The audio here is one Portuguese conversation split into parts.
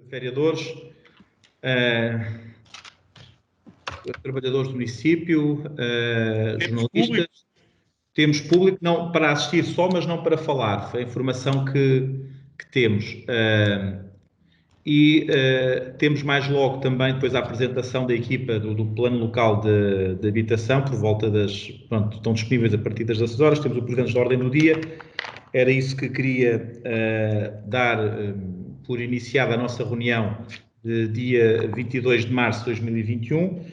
vereadores, trabalhadores do município, jornalistas. Temos público não para assistir só, mas não para falar. Foi a informação que temos. Temos mais logo também depois a apresentação da equipa do plano local de habitação, por volta das... Pronto, estão disponíveis a partir das 16 horas. Temos o Presidente da Ordem no dia. Era isso que queria dar por iniciada a nossa reunião de dia 22 de março de 2021.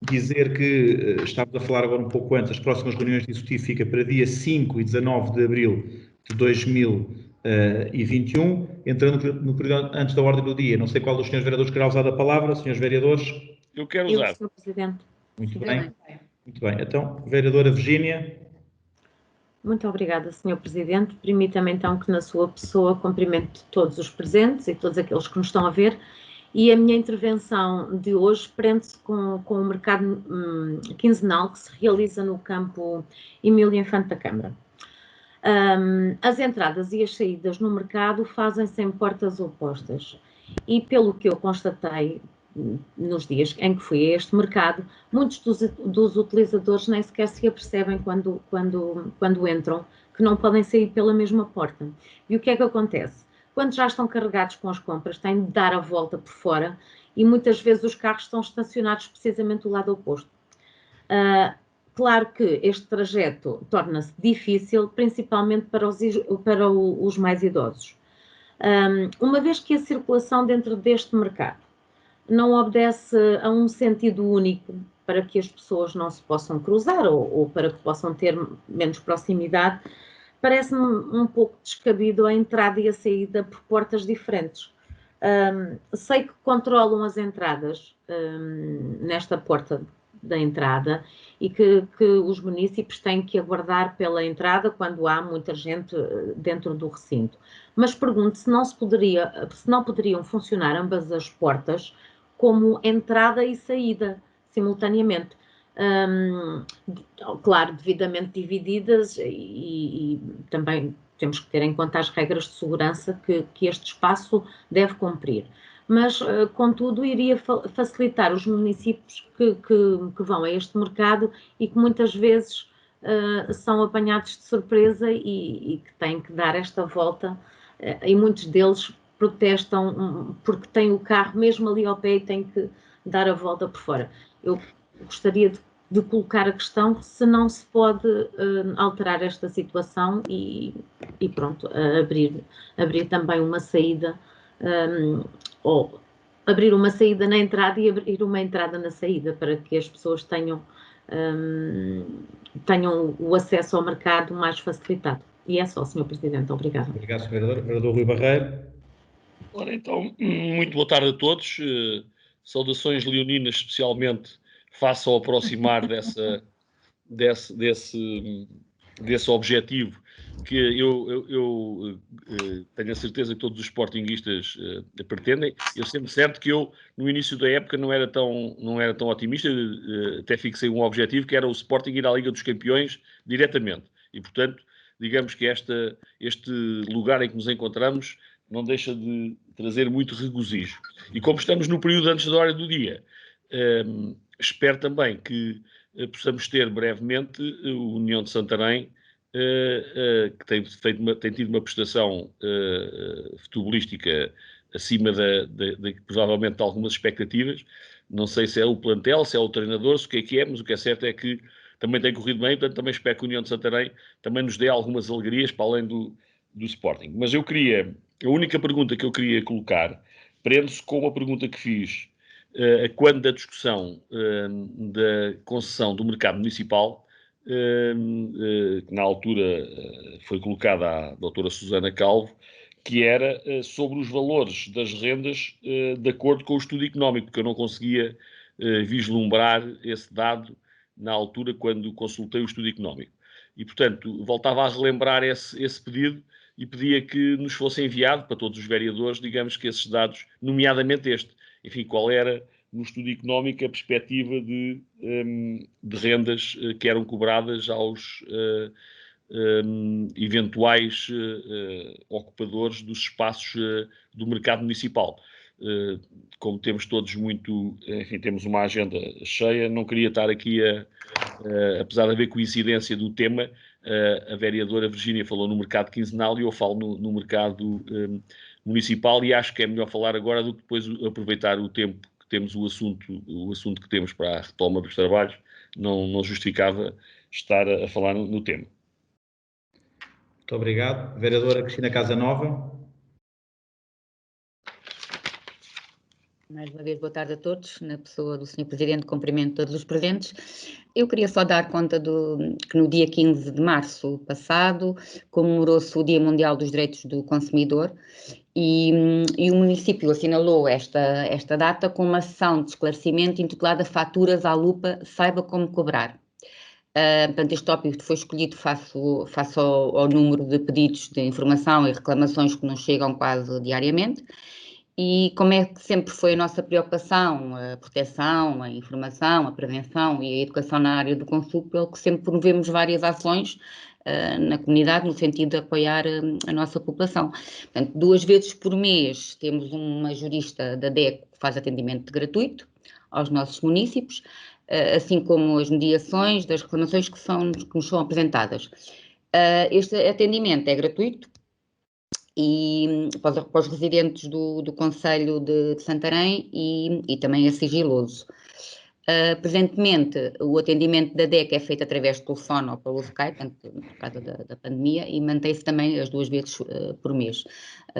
Dizer que estávamos a falar agora um pouco antes, as próximas reuniões de executivo fica para dia 5 e 19 de abril de 2021. Entrando no período antes da ordem do dia, não sei qual dos senhores vereadores querá usar a palavra. Senhores vereadores? Eu quero usar. Sr. Presidente. Muito bem. Muito bem. Então, vereadora Virgínia. Muito obrigada, Sr. Presidente. Permita-me então que na sua pessoa cumprimente todos os presentes e todos aqueles que nos estão a ver. E a minha intervenção de hoje prende-se com o mercado quinzenal que se realiza no campo Emílio Infante da Câmara. As entradas e as saídas no mercado fazem-se em portas opostas. E pelo que eu constatei nos dias em que fui a este mercado, muitos dos utilizadores nem sequer se apercebem quando entram, que não podem sair pela mesma porta. E o que é que acontece? Quando já estão carregados com as compras, têm de dar a volta por fora e muitas vezes os carros estão estacionados precisamente do lado oposto. Claro que este trajeto torna-se difícil, principalmente para os mais idosos. Uma vez que a circulação dentro deste mercado não obedece a um sentido único para que as pessoas não se possam cruzar ou para que possam ter menos proximidade, parece-me um pouco descabido a entrada e a saída por portas diferentes. Sei que controlam as entradas nesta porta da entrada e que os munícipes têm que aguardar pela entrada quando há muita gente dentro do recinto. Mas pergunto se não poderiam funcionar ambas as portas como entrada e saída simultaneamente. Claro, devidamente divididas e também temos que ter em conta as regras de segurança que este espaço deve cumprir. Mas, contudo, iria facilitar os municípios que vão a este mercado e que muitas vezes são apanhados de surpresa e que têm que dar esta volta e muitos deles protestam porque têm o carro mesmo ali ao pé e têm que dar a volta por fora. Eu gostaria de colocar a questão se não se pode alterar esta situação e pronto, abrir também uma saída, ou abrir uma saída na entrada e abrir uma entrada na saída, para que as pessoas tenham o acesso ao mercado mais facilitado. E é só, Sr. Presidente. Obrigada. Obrigado, Sr. Vereador. Vereador Rui Barreiro. Ora, então, muito boa tarde a todos. Saudações leoninas, especialmente face ao aproximar desse objetivo que eu tenho a certeza que todos os sportinguistas pretendem. Eu sempre certo que eu, no início da época, não era tão otimista, até fixei um objetivo que era o Sporting ir à Liga dos Campeões diretamente. E, portanto, digamos que este lugar em que nos encontramos não deixa de trazer muito regozijo. E como estamos no período antes da hora do dia, espero também que possamos ter brevemente o União de Santarém, que tem tido uma prestação futebolística acima provavelmente de algumas expectativas. Não sei se é o plantel, se é o treinador, se o que é, mas o que é certo é que também tem corrido bem, portanto também espero que a União de Santarém também nos dê algumas alegrias para além do Sporting. Mas a única pergunta que eu queria colocar prende-se com uma pergunta que fiz quando da discussão da concessão do mercado municipal, que na altura foi colocada à doutora Susana Calvo, que era sobre os valores das rendas de acordo com o estudo económico, porque eu não conseguia vislumbrar esse dado na altura quando consultei o estudo económico. E, portanto, voltava a relembrar esse pedido e pedia que nos fosse enviado para todos os vereadores, digamos que esses dados, nomeadamente enfim, qual era, no estudo económico, a perspectiva de rendas que eram cobradas eventuais ocupadores dos espaços do mercado municipal. Como temos todos enfim, temos uma agenda cheia, não queria estar aqui apesar de haver coincidência do tema, a vereadora Virgínia falou no mercado quinzenal e eu falo no mercado municipal, e acho que é melhor falar agora do que depois aproveitar o tempo que temos, o assunto que temos para a retoma dos trabalhos, não justificava estar a falar no tema. Muito obrigado. Vereadora Cristina Casanova. Mais uma vez, boa tarde a todos. Na pessoa do Sr. Presidente, cumprimento todos os presentes. Eu queria só dar conta que no dia 15 de março passado comemorou-se o Dia Mundial dos Direitos do Consumidor e o município assinalou esta data com uma sessão de esclarecimento intitulada Faturas à Lupa, saiba como cobrar. Portanto, este tópico foi escolhido face ao número de pedidos de informação e reclamações que nos chegam quase diariamente. E como é que sempre foi a nossa preocupação, a proteção, a informação, a prevenção e a educação na área do consumo, pelo que sempre promovemos várias ações na comunidade, no sentido de apoiar a nossa população. Portanto, 2 vezes por mês temos uma jurista da DECO que faz atendimento gratuito aos nossos municípios, assim como as mediações das reclamações que nos são apresentadas. Este atendimento é gratuito e para os residentes do Concelho de Santarém e também é sigiloso. Presentemente, o atendimento da DEC é feito através de telefone ou pelo Skype, por causa da pandemia, e mantém-se também as 2 vezes por mês.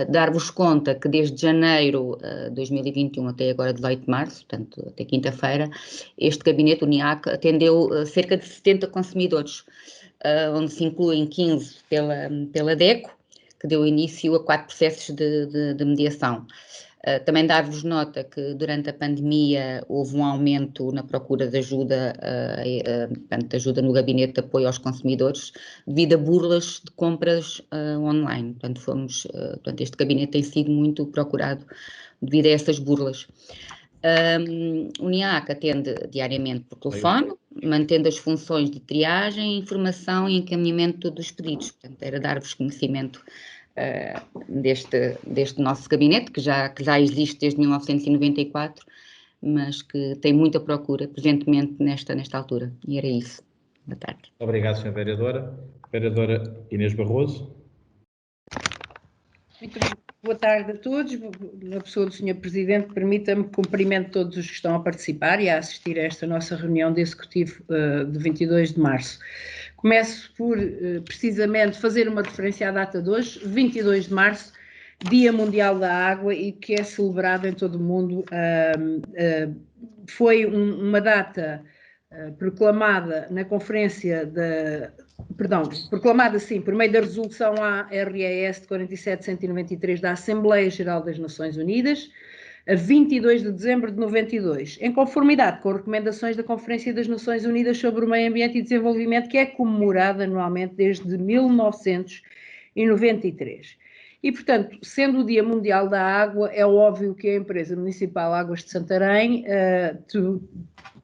Dar-vos conta que desde janeiro de 2021 até agora 18 de março, portanto até quinta-feira, este gabinete, o NIAC, atendeu cerca de 70 consumidores, onde se incluem 15 pela DECO, que deu início a 4 processos de mediação. Também dar-vos nota que durante a pandemia houve um aumento na procura de ajuda, de ajuda no gabinete de apoio aos consumidores, devido a burlas de compras online. Portanto, este gabinete tem sido muito procurado devido a essas burlas. O NIAC atende diariamente por telefone, mantendo as funções de triagem, informação e encaminhamento dos pedidos. Portanto, era dar-vos conhecimento deste nosso gabinete, que já existe desde 1994, mas que tem muita procura presentemente nesta altura. E era isso. Boa tarde. Obrigado, Sra. Vereadora. Vereadora Inês Barroso. Muito boa tarde a todos. Na pessoa do Sr. Presidente, permita-me que cumprimento todos os que estão a participar e a assistir a esta nossa reunião de executivo de 22 de março. Começo por, precisamente, fazer uma referência à data de hoje, 22 de março, Dia Mundial da Água, e que é celebrado em todo o mundo. Foi uma data proclamada na conferência proclamada sim, por meio da resolução ARES de 47.193 da Assembleia Geral das Nações Unidas, a 22 de dezembro de 92, em conformidade com as recomendações da Conferência das Nações Unidas sobre o Meio Ambiente e Desenvolvimento, que é comemorada anualmente desde 1993. E, portanto, sendo o Dia Mundial da Água, é óbvio que a empresa municipal Águas de Santarém,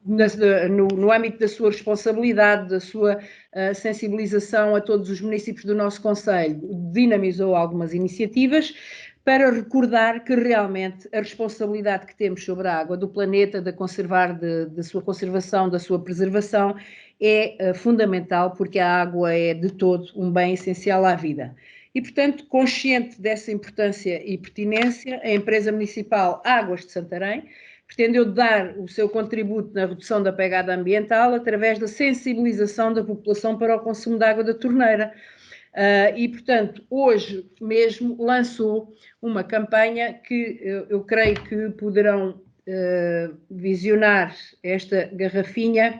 no âmbito da sua responsabilidade, da sua sensibilização a todos os municípios do nosso concelho, dinamizou algumas iniciativas para recordar que realmente a responsabilidade que temos sobre a água do planeta, da sua conservação, da sua preservação, é fundamental, porque a água é de todo um bem essencial à vida. E, portanto, consciente dessa importância e pertinência, a empresa municipal Águas de Santarém pretendeu dar o seu contributo na redução da pegada ambiental através da sensibilização da população para o consumo de água da torneira. E, portanto, hoje mesmo lançou uma campanha que eu creio que poderão visionar esta garrafinha,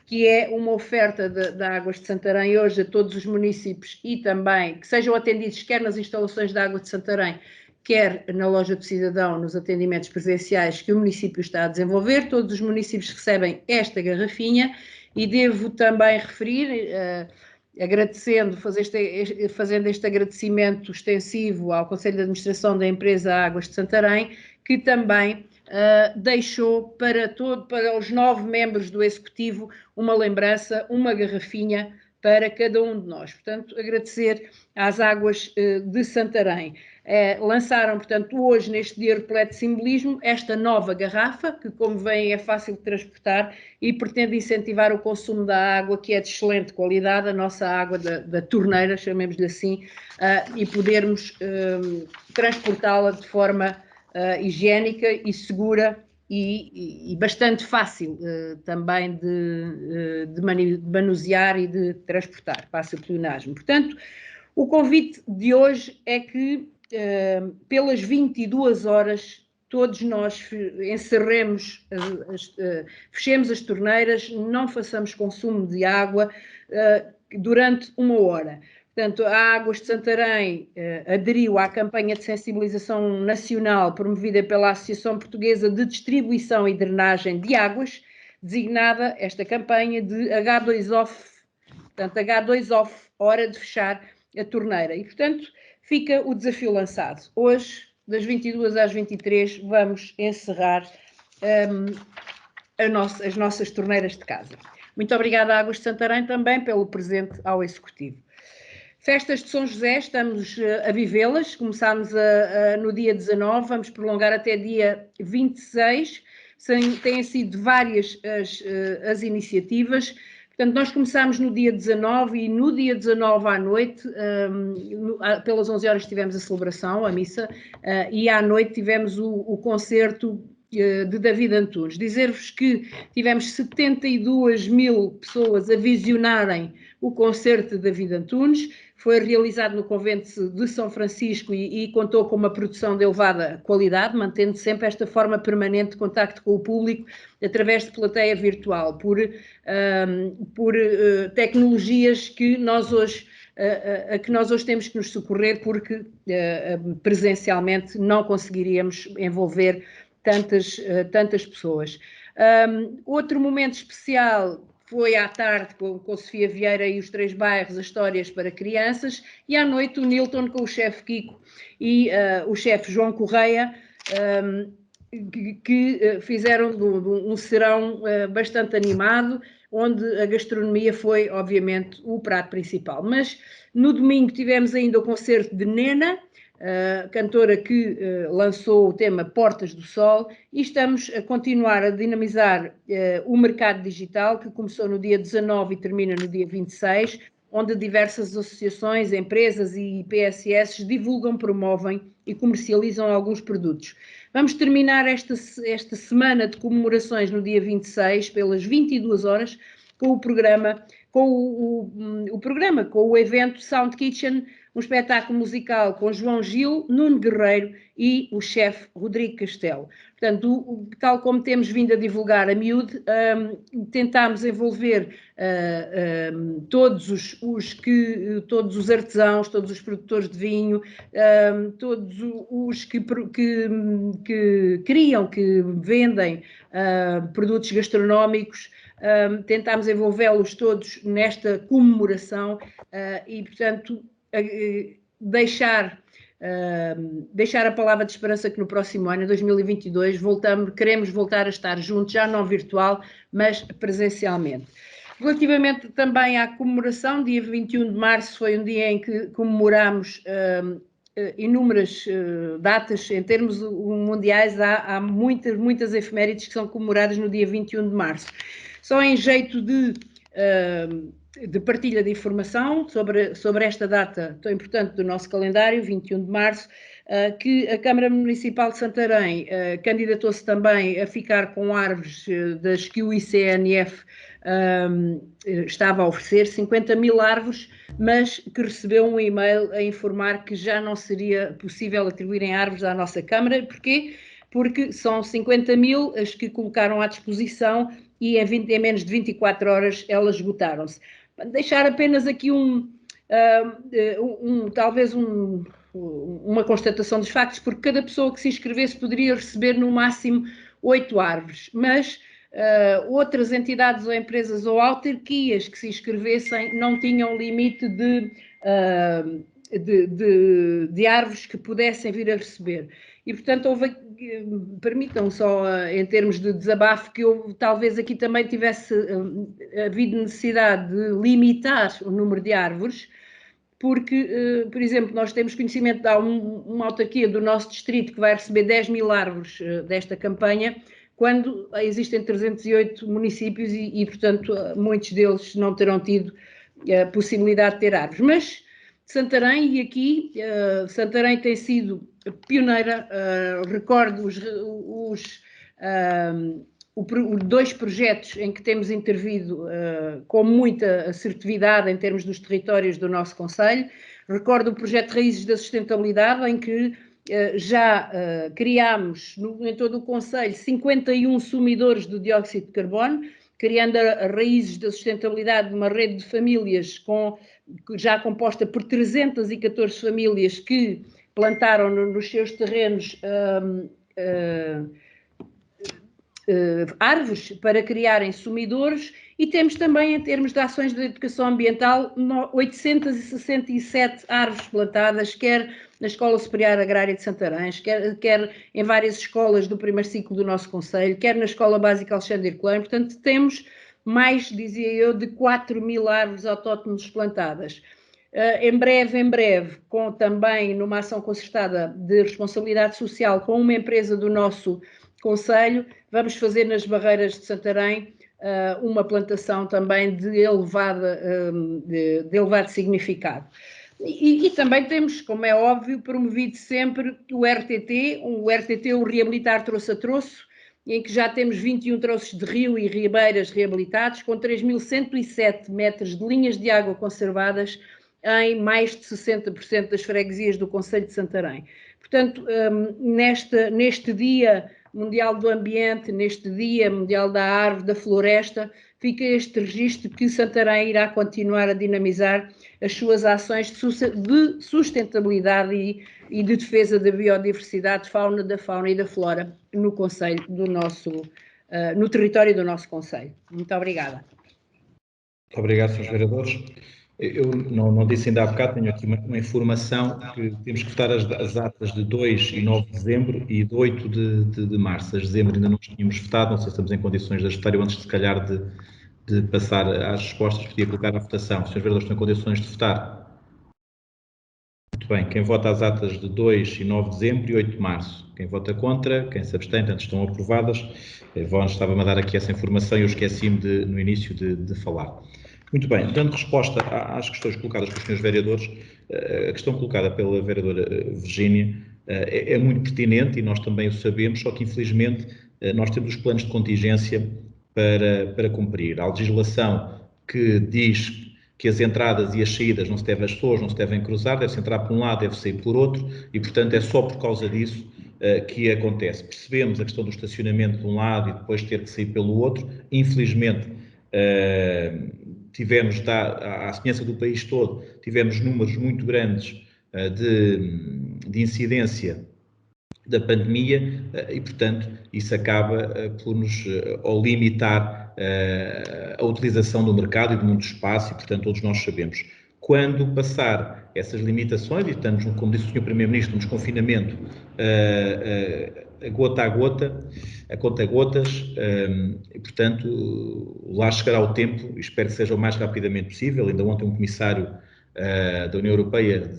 que é uma oferta da Águas de Santarém hoje a todos os municípios e também que sejam atendidos quer nas instalações da Água de Santarém, quer na loja do cidadão, nos atendimentos presenciais que o município está a desenvolver. Todos os municípios recebem esta garrafinha e devo também referir, agradecendo, fazendo este agradecimento extensivo ao Conselho de Administração da empresa Águas de Santarém, que também deixou para os 9 membros do Executivo uma lembrança, uma garrafinha para cada um de nós. Portanto, agradecer às Águas de Santarém. Lançaram, portanto, hoje, neste dia repleto de simbolismo, esta nova garrafa, que, como veem, é fácil de transportar e pretende incentivar o consumo da água, que é de excelente qualidade, a nossa água da torneira, chamemos-lhe assim, e podermos transportá-la de forma higiênica e segura e bastante fácil também de manusear e de transportar, passa o pleonasmo. Portanto, o convite de hoje é que pelas 22 horas todos nós encerremos, fechemos as torneiras, não façamos consumo de água durante 1 hora. Portanto, a Águas de Santarém aderiu à campanha de sensibilização nacional promovida pela Associação Portuguesa de Distribuição e Drenagem de Águas, designada esta campanha de H2OFF, portanto, H2OFF, hora de fechar a torneira. E, portanto, fica o desafio lançado. Hoje, das 22 às 23, vamos encerrar as nossas torneiras de casa. Muito obrigada à Águas de Santarém também pelo presente ao Executivo. Festas de São José, estamos a vivê-las, começámos no dia 19, vamos prolongar até dia 26, têm sido várias as iniciativas. Portanto, nós começámos no dia 19 e no dia 19 à noite, pelas 11 horas tivemos a celebração, a missa, e à noite tivemos o concerto de David Antunes. Dizer-vos que tivemos 72 mil pessoas a visionarem o concerto de David Antunes, foi realizado no Convento de São Francisco e contou com uma produção de elevada qualidade, mantendo sempre esta forma permanente de contacto com o público através de plateia virtual, por tecnologias que nós hoje temos que nos socorrer, porque presencialmente não conseguiríamos envolver tantas pessoas. Outro momento especial foi à tarde com Sofia Vieira e os 3 bairros, as histórias para crianças, e à noite o Nilton com o chefe Kiko e o chefe João Correia, que fizeram um serão bastante animado, onde a gastronomia foi, obviamente, o prato principal. Mas no domingo tivemos ainda o concerto de Nena, cantora que lançou o tema Portas do Sol, e estamos a continuar a dinamizar o mercado digital, que começou no dia 19 e termina no dia 26, onde diversas associações, empresas e PSS divulgam, promovem e comercializam alguns produtos. Vamos terminar esta semana de comemorações no dia 26, pelas 22 horas, com o programa, com o evento Sound Kitchen, um espetáculo musical com João Gil, Nuno Guerreiro e o chefe Rodrigo Castelo. Portanto, tal como temos vindo a divulgar a miúde, tentámos envolver todos os artesãos, todos os produtores de vinho, todos os que criam, que vendem produtos gastronómicos, tentámos envolvê-los todos nesta comemoração e, portanto, deixar a palavra de esperança que no próximo ano, 2022, queremos voltar a estar juntos, já não virtual, mas presencialmente. Relativamente também à comemoração, dia 21 de março foi um dia em que comemorámos inúmeras datas, em termos mundiais, há muitas efemérides que são comemoradas no dia 21 de março. Só em jeito de partilha de informação sobre esta data tão importante do nosso calendário, 21 de março, que a Câmara Municipal de Santarém candidatou-se também a ficar com árvores das que o ICNF estava a oferecer, 50 mil árvores, mas que recebeu um e-mail a informar que já não seria possível atribuírem árvores à nossa Câmara. Porquê? Porque são 50 mil as que colocaram à disposição e em menos de 24 horas elas esgotaram-se. Deixar apenas aqui talvez uma constatação dos factos, porque cada pessoa que se inscrevesse poderia receber no máximo 8 árvores, mas outras entidades ou empresas ou autarquias que se inscrevessem não tinham limite de árvores que pudessem vir a receber. e, portanto, permitam só, em termos de desabafo, que eu talvez aqui também tivesse havido necessidade de limitar o número de árvores, porque, por exemplo, nós temos conhecimento de uma autarquia do nosso distrito que vai receber 10.000 árvores desta campanha, quando existem 308 municípios e, portanto, muitos deles não terão tido a possibilidade de ter árvores. Mas Santarém, e aqui Santarém tem sido pioneira, recordo os 2 projetos em que temos intervido com muita assertividade em termos dos territórios do nosso concelho. Recordo o projeto Raízes da Sustentabilidade, em que já criámos em todo o concelho 51 sumidores do dióxido de carbono, criando a Raízes da Sustentabilidade, uma rede de famílias já composta por 314 famílias que plantaram nos seus terrenos árvores para criarem sumidores, e temos também, em termos de ações de educação ambiental, 867 árvores plantadas, quer na Escola Superior Agrária de Santarém, quer em várias escolas do primeiro ciclo do nosso concelho, quer na Escola Básica Alexandre Herculano. Portanto, temos mais, dizia eu, de 4.000 árvores autóctones plantadas. Em breve, com também numa ação concertada de responsabilidade social com uma empresa do nosso concelho, vamos fazer nas Barreiras de Santarém uma plantação também de elevado significado. E também temos, como é óbvio, promovido sempre o RTT, o Reabilitar Troço a Troço, em que já temos 21 troços de rio e ribeiras reabilitados, com 3.107 metros de linhas de água conservadas em mais de 60% das freguesias do concelho de Santarém. Portanto, neste Dia Mundial do Ambiente, neste Dia Mundial da Árvore, da Floresta, fica este registro que Santarém irá continuar a dinamizar as suas ações de sustentabilidade e de defesa da biodiversidade, da fauna e da flora no concelho no território do nosso concelho. Muito obrigada. Muito obrigado, Srs. Vereadores. Eu não disse ainda há bocado, tenho aqui uma informação que temos que votar as datas de 2 e 9 de dezembro e de 8 de março. As de dezembro ainda não tínhamos votado, não sei se estamos em condições de ajustar. Eu, antes de se calhar de passar às respostas, podia colocar à votação. Os Srs. Vereadores estão em condições de votar? Muito bem. Quem vota as datas de 2 e 9 de dezembro e 8 de março? Quem vota contra? Quem se abstém? Portanto, estão aprovadas. Estava-me a dar aqui essa informação e eu esqueci-me no início de falar. Muito bem, dando resposta às questões colocadas pelos senhores vereadores, a questão colocada pela vereadora Virgínia é muito pertinente e nós também o sabemos, só que infelizmente nós temos os planos de contingência para cumprir. Há legislação que diz que as entradas e as saídas as pessoas não se devem cruzar, deve-se entrar por um lado, deve sair por outro, e portanto é só por causa disso que acontece. Percebemos a questão do estacionamento de um lado e depois ter que sair pelo outro. Infelizmente, tivemos, à semelhança do país todo, tivemos números muito grandes de incidência da pandemia e, portanto, isso acaba por nos limitar a utilização do mercado e do muito espaço e, portanto, todos nós sabemos. Quando passar essas limitações, e estamos, como disse o Sr. Primeiro-Ministro, no desconfinamento a gota a gota, a conta-gotas, e, portanto, lá chegará o tempo, e espero que seja o mais rapidamente possível. Ainda ontem um comissário da União Europeia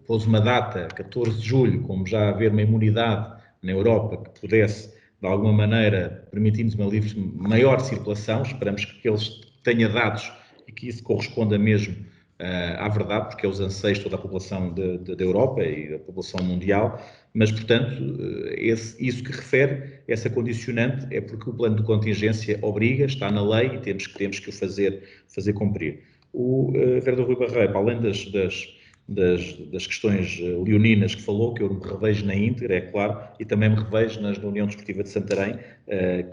pôs uma data, 14 de julho, como já haver uma imunidade na Europa que pudesse, de alguma maneira, permitir-nos uma maior circulação. Esperamos que eles tenham dados e que isso corresponda mesmo à verdade, porque é os anseios de toda a população da Europa e da população mundial, mas, portanto, isso que refere, essa condicionante, é porque o plano de contingência obriga, está na lei e temos que o fazer cumprir. O vereador Rui Barreiro, além das questões leoninas que falou, que eu me revejo na íntegra, é claro, e também me revejo na União Desportiva de Santarém,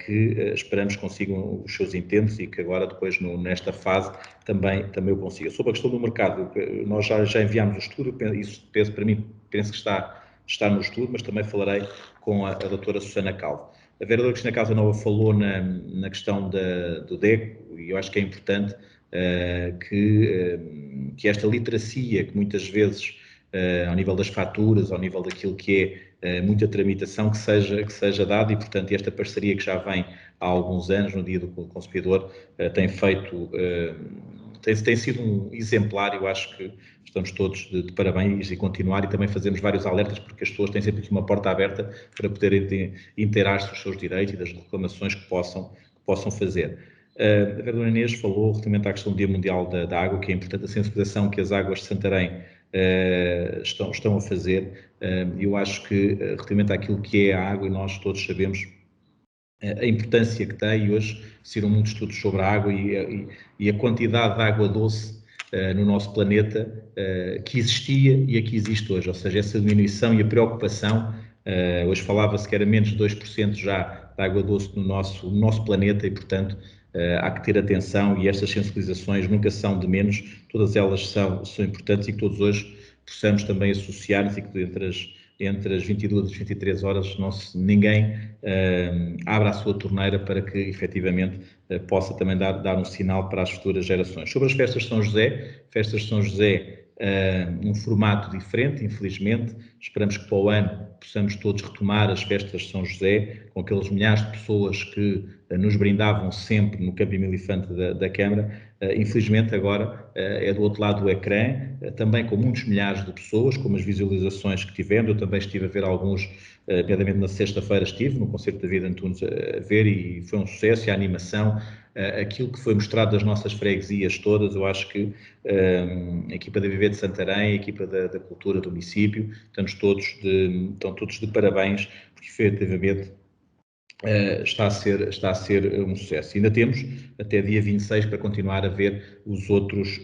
que esperamos consigam os seus intentos e que agora, depois, nesta fase, também o consiga. Sobre a questão do mercado, nós já enviámos o estudo, isso para mim, penso que está no estudo, mas também falarei com a doutora Susana Calvo. A vereadora Cristina Casanova falou na questão do DECO, e eu acho que é importante que esta literacia, que muitas vezes, ao nível das faturas, ao nível daquilo que muita tramitação que seja dada e, portanto, esta parceria que já vem há alguns anos, no Dia do Consumidor, tem sido um exemplar. Eu acho que estamos todos de parabéns e continuar, e também fazemos vários alertas, porque as pessoas têm sempre aqui uma porta aberta para poderem inteirar-se dos seus direitos e das reclamações que possam fazer. A vereadora Inês falou relativamente à questão do Dia Mundial da Água, que é importante a sensibilização que as águas de Santarém estão a fazer. Eu acho que, relativamente àquilo que é a água, e nós todos sabemos a importância que tem, e hoje saíram muitos estudos sobre a água e a quantidade de água doce no nosso planeta que existia e a que existe hoje, ou seja, essa diminuição e a preocupação. Hoje falava-se que era menos de 2% já de água doce no nosso planeta e, portanto, há que ter atenção, e estas sensibilizações nunca são de menos, todas elas são importantes, e que todos hoje possamos também associar-nos, e que entre as 22 e as 23 horas ninguém abra a sua torneira, para que efetivamente possa também dar um sinal para as futuras gerações. Sobre as festas de São José, num formato diferente, infelizmente. Esperamos que para o ano possamos todos retomar as festas de São José, com aqueles milhares de pessoas que nos brindavam sempre no Campo Emílio Infante da Câmara. Infelizmente agora é do outro lado do ecrã, também com muitos milhares de pessoas, como as visualizações que tivemos. Eu também estive a ver alguns, nomeadamente na sexta-feira estive no Concerto da Vida Antunes a ver, e foi um sucesso, e a animação, aquilo que foi mostrado das nossas freguesias todas. Eu acho que a equipa da Viver de Santarém, a equipa da Cultura do município, estão todos de parabéns, porque efetivamente está a ser um sucesso. Ainda temos até dia 26 para continuar a ver os outros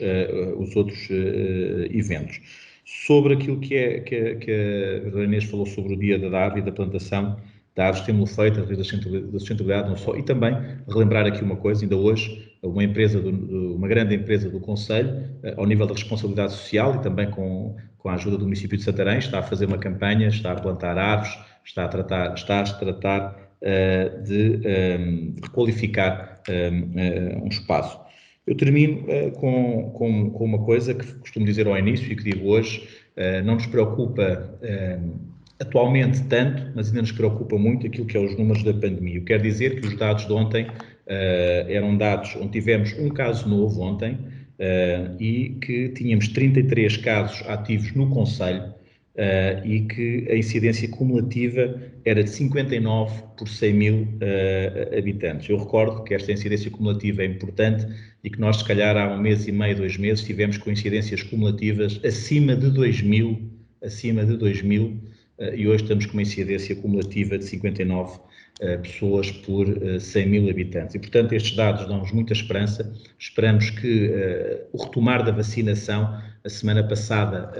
eventos. Sobre aquilo que a Inês falou sobre o Dia da árvore e da plantação da árvore, temos feito, a da sustentabilidade não só, e também relembrar aqui uma coisa. Ainda hoje uma grande empresa do Conselho, ao nível da responsabilidade social, e também com a ajuda do município de Santarém, está a fazer uma campanha, está a plantar árvores, está a tratar de requalificar um espaço. Eu termino com uma coisa que costumo dizer ao início e que digo hoje. Não nos preocupa atualmente tanto, mas ainda nos preocupa muito aquilo que é os números da pandemia. Eu quero dizer que os dados de ontem eram dados onde tivemos um caso novo ontem, e que tínhamos 33 casos ativos no concelho, e que a incidência cumulativa era de 59 por 100 mil habitantes. Eu recordo que esta incidência cumulativa é importante, e que nós, se calhar, há um mês e meio, 2 meses, tivemos com incidências cumulativas acima de 2.000, e hoje estamos com uma incidência cumulativa de 59 pessoas por 100 mil habitantes. E, portanto, estes dados dão-nos muita esperança. Esperamos que o retomar da vacinação, a semana passada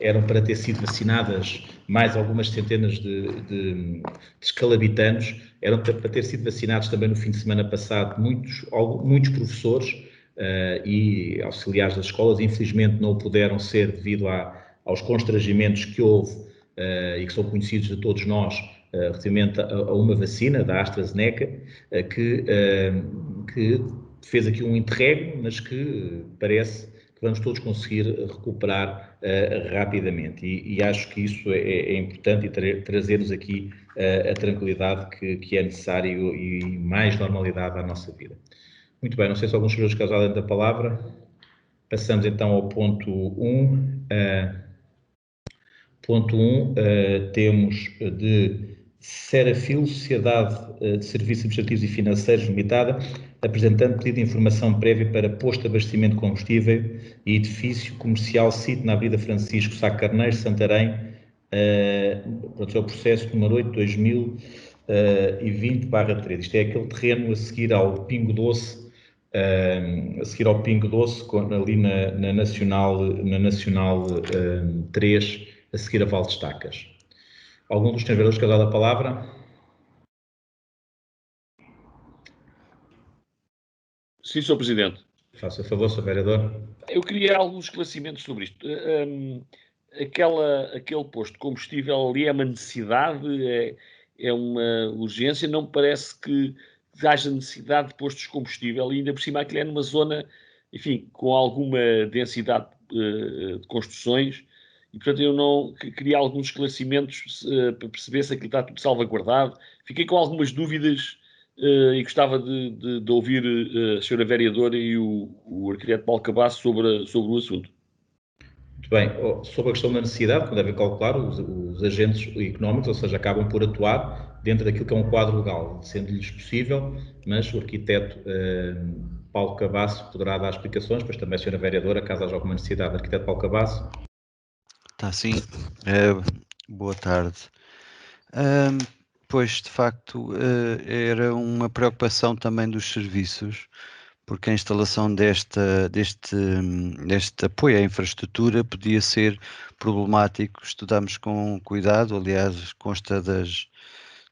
eram para ter sido vacinadas mais algumas centenas de escalabitanos, eram para ter sido vacinados também no fim de semana passado muitos professores e auxiliares das escolas. Infelizmente não puderam ser devido aos constrangimentos que houve e que são conhecidos de todos nós, relativamente a uma vacina da AstraZeneca, que fez aqui um interregno, mas que parece que vamos todos conseguir recuperar rapidamente. E acho que isso é importante, e trazer-nos aqui a tranquilidade que é necessário, e mais normalidade à nossa vida. Muito bem, não sei se alguns senhores casaram da palavra. Passamos então ao ponto 1. Ponto 1, temos de Serafil, Sociedade de Serviços Administrativos e Financeiros Limitada, apresentando pedido de informação prévia para posto de abastecimento de combustível e edifício comercial sítio na Avenida Francisco Sá Carneiro, Santarém. É o processo número 8/2020/3. Isto é aquele terreno a seguir ao Pingo Doce, ali na Nacional 3, a seguir a Val de Estacas. Algum dos senhores vereadores quer dar a palavra? Sim, Sr. Presidente. Faça favor, Sr. Vereador. Eu queria alguns esclarecimentos sobre isto. Aquele posto de combustível ali é uma necessidade, é uma urgência. Não me parece que haja necessidade de postos de combustível, e ainda por cima aquilo é numa zona, enfim, com alguma densidade de construções, e, portanto, eu não queria alguns esclarecimentos para perceber se aquilo está tudo salvaguardado. Fiquei com algumas dúvidas e gostava de ouvir a senhora vereadora e o arquiteto Paulo Cabasso sobre o assunto. Muito bem. Sobre a questão da necessidade, como devem calcular, os agentes económicos, ou seja, acabam por atuar dentro daquilo que é um quadro legal, sendo-lhes possível, mas o arquiteto Paulo Cabasso poderá dar explicações, pois também a senhora vereadora, caso haja alguma necessidade. Arquiteto Paulo Cabasso. Está sim. Boa tarde. Pois, de facto, era uma preocupação também dos serviços, porque a instalação deste apoio à infraestrutura podia ser problemático. Estudamos com cuidado, aliás, consta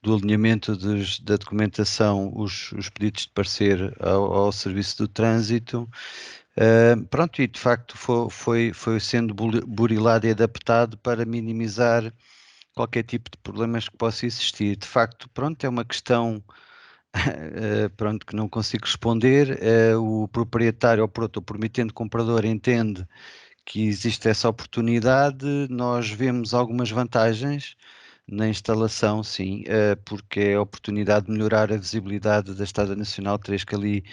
do alinhamento da documentação, os pedidos de parecer ao Serviço do Trânsito. Pronto, e de facto foi sendo burilado e adaptado para minimizar qualquer tipo de problemas que possa existir. De facto, pronto, é uma questão pronto, que não consigo responder. O proprietário, ou pronto, o promitente comprador entende que existe essa oportunidade. Nós vemos algumas vantagens na instalação, sim, porque é a oportunidade de melhorar a visibilidade da Estrada Nacional 3, que ali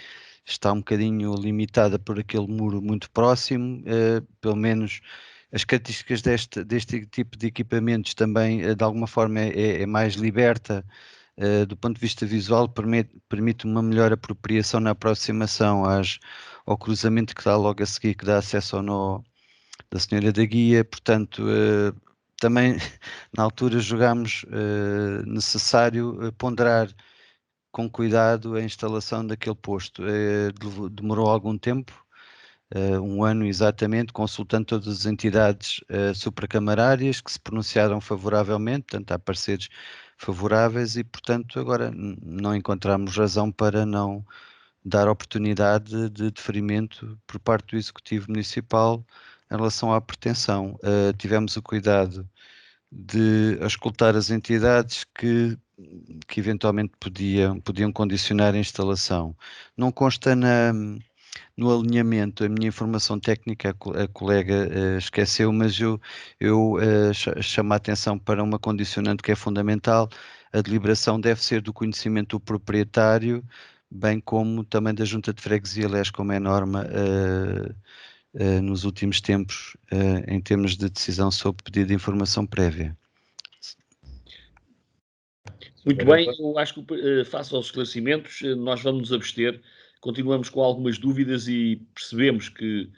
está um bocadinho limitada por aquele muro muito próximo, pelo menos as características deste tipo de equipamentos também, de alguma forma, é mais liberta do ponto de vista visual, permite uma melhor apropriação na aproximação ao cruzamento que dá logo a seguir, que dá acesso ao nó da Senhora da Guia. Portanto, também na altura julgámos necessário ponderar com cuidado a instalação daquele posto. Demorou algum tempo, 1 ano exatamente, consultando todas as entidades supracamarárias que se pronunciaram favoravelmente, portanto há pareceres favoráveis, e portanto agora não encontramos razão para não dar oportunidade de deferimento por parte do Executivo Municipal em relação à pretensão. Tivemos o cuidado de auscultar as entidades que eventualmente podiam condicionar a instalação. Não consta no alinhamento, a minha informação técnica, a colega esqueceu, mas eu chamo a atenção para uma condicionante que é fundamental. A deliberação deve ser do conhecimento do proprietário, bem como também da Junta de Freguesia, aliás, como é norma nos últimos tempos, em termos de decisão sobre pedido de informação prévia. Muito bem, eu acho que face aos esclarecimentos, nós vamos nos abster. Continuamos com algumas dúvidas e percebemos que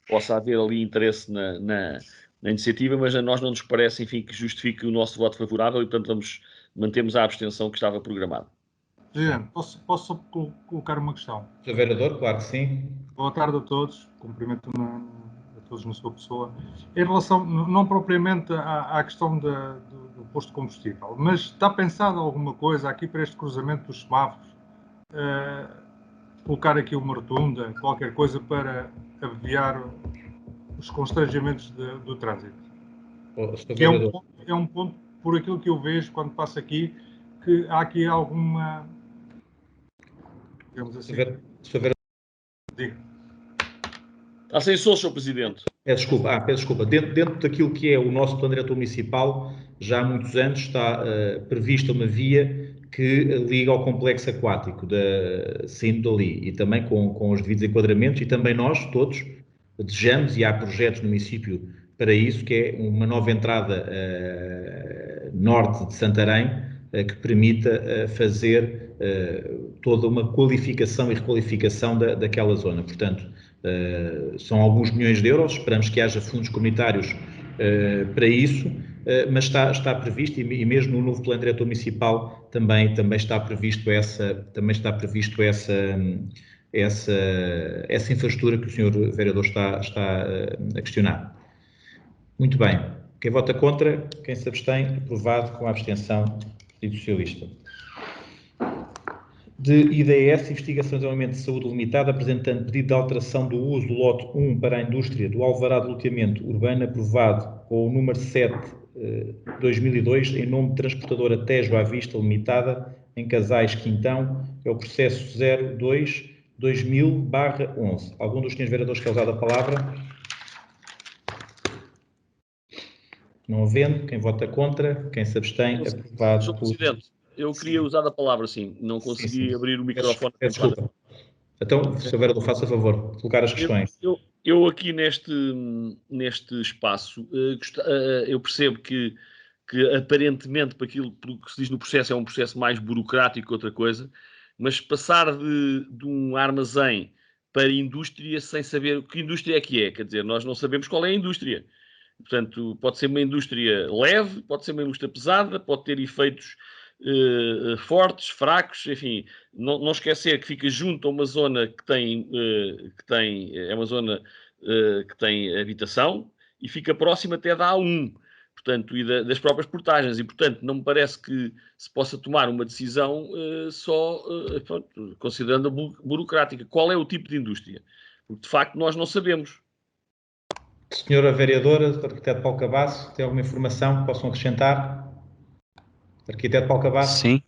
possa haver ali interesse na iniciativa, mas a nós não nos parece, enfim, que justifique o nosso voto favorável e, portanto, mantemos a abstenção que estava programada. Presidente, posso só colocar uma questão? Sr. Vereador, claro que sim. Boa tarde a todos, cumprimento a todos na sua pessoa. Em relação, não propriamente à questão do posto de combustível, mas está pensado alguma coisa aqui para este cruzamento dos semáforos? Colocar aqui uma rotunda, qualquer coisa para abreviar os constrangimentos do trânsito? É um ponto, por aquilo que eu vejo quando passo aqui, que há aqui alguma... digamos assim... Diga. Está sem som, Sr. Presidente. Peço desculpa. Dentro daquilo que é o nosso plano diretor municipal, já há muitos anos está prevista uma via que liga ao complexo aquático, saindo dali, e também com os devidos enquadramentos, e também nós, todos, desejamos, e há projetos no município para isso, que é uma nova entrada norte de Santarém, que permita fazer toda uma qualificação e requalificação daquela zona. Portanto, são alguns milhões de euros, esperamos que haja fundos comunitários para isso, mas está previsto, e mesmo no novo plano diretor municipal também está previsto essa infraestrutura que o Sr. Vereador está a questionar. Muito bem. Quem vota contra, quem se abstém, aprovado com a abstenção do Socialista. De IDS, Investigação e Desenvolvimento de Saúde Limitada, apresentando pedido de alteração do uso do lote 1 para a indústria do alvará de loteamento urbano, aprovado com o número 7/2002, em nome de Transportadora Tejo à Vista Limitada, em Casais Quintão, é o processo 02/2000/11. Algum dos senhores vereadores quer usar a palavra? Não havendo, quem vota contra, quem se abstém, aprovado. Sr. Presidente, eu queria usar a palavra, sim, não consegui abrir o microfone. Desculpa. Então, Sr. Vereador, faça favor de colocar as questões. Eu aqui neste espaço, eu percebo que aparentemente, para aquilo que se diz no processo, é um processo mais burocrático que outra coisa, mas passar de um armazém para indústria sem saber que indústria é que é, quer dizer, nós não sabemos qual é a indústria. Portanto, pode ser uma indústria leve, pode ser uma indústria pesada, pode ter efeitos fortes, fracos, enfim, não esquecer que fica junto a uma zona que é uma zona que tem habitação e fica próxima até da A1, portanto, e das próprias portagens, e portanto não me parece que se possa tomar uma decisão considerando a burocrática. Qual é o tipo de indústria? Porque de facto nós não sabemos. Senhora Vereadora, arquiteto Paulo Cabasso, tem alguma informação que possam acrescentar? Arquiteto Paulo Cabasso? Sim.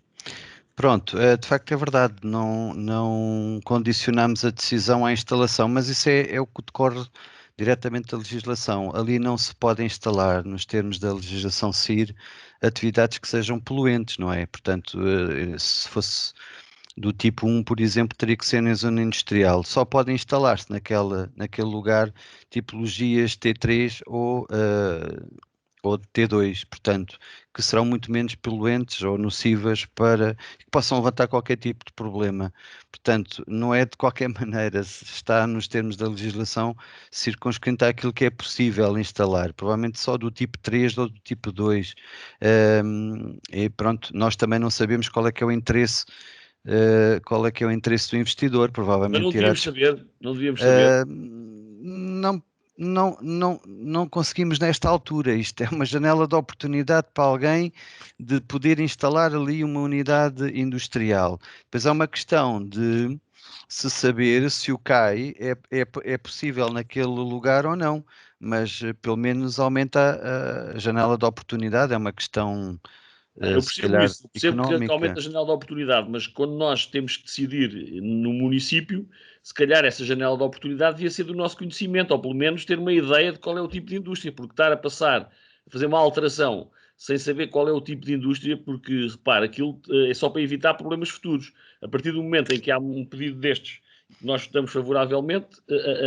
Pronto, de facto é verdade, não condicionamos a decisão à instalação, mas isso é o que decorre diretamente da legislação. Ali não se pode instalar, nos termos da legislação CIR, atividades que sejam poluentes, não é? Portanto, se fosse do tipo 1, por exemplo, teria que ser na zona industrial. Só podem instalar-se naquele lugar tipologias T3 ou de T2, portanto, que serão muito menos poluentes ou nocivas para que possam levantar qualquer tipo de problema. Portanto, não é de qualquer maneira, está nos termos da legislação, circunscrito àquilo que é possível instalar, provavelmente só do tipo 3 ou do tipo 2. E pronto, nós também não sabemos qual é que é o interesse do investidor, provavelmente. Mas não devíamos saber. Não conseguimos nesta altura. Isto é uma janela de oportunidade para alguém de poder instalar ali uma unidade industrial. Depois há uma questão de se saber se o CAI é possível naquele lugar ou não, mas pelo menos aumenta a janela de oportunidade, é uma questão eu percebo isso, eu percebo económica. que aumenta a janela de oportunidade, mas quando nós temos que decidir no município, se calhar essa janela de oportunidade devia ser do nosso conhecimento, ou pelo menos ter uma ideia de qual é o tipo de indústria, porque estar a fazer uma alteração sem saber qual é o tipo de indústria, porque, repara, aquilo é só para evitar problemas futuros. A partir do momento em que há um pedido destes, nós votamos favoravelmente,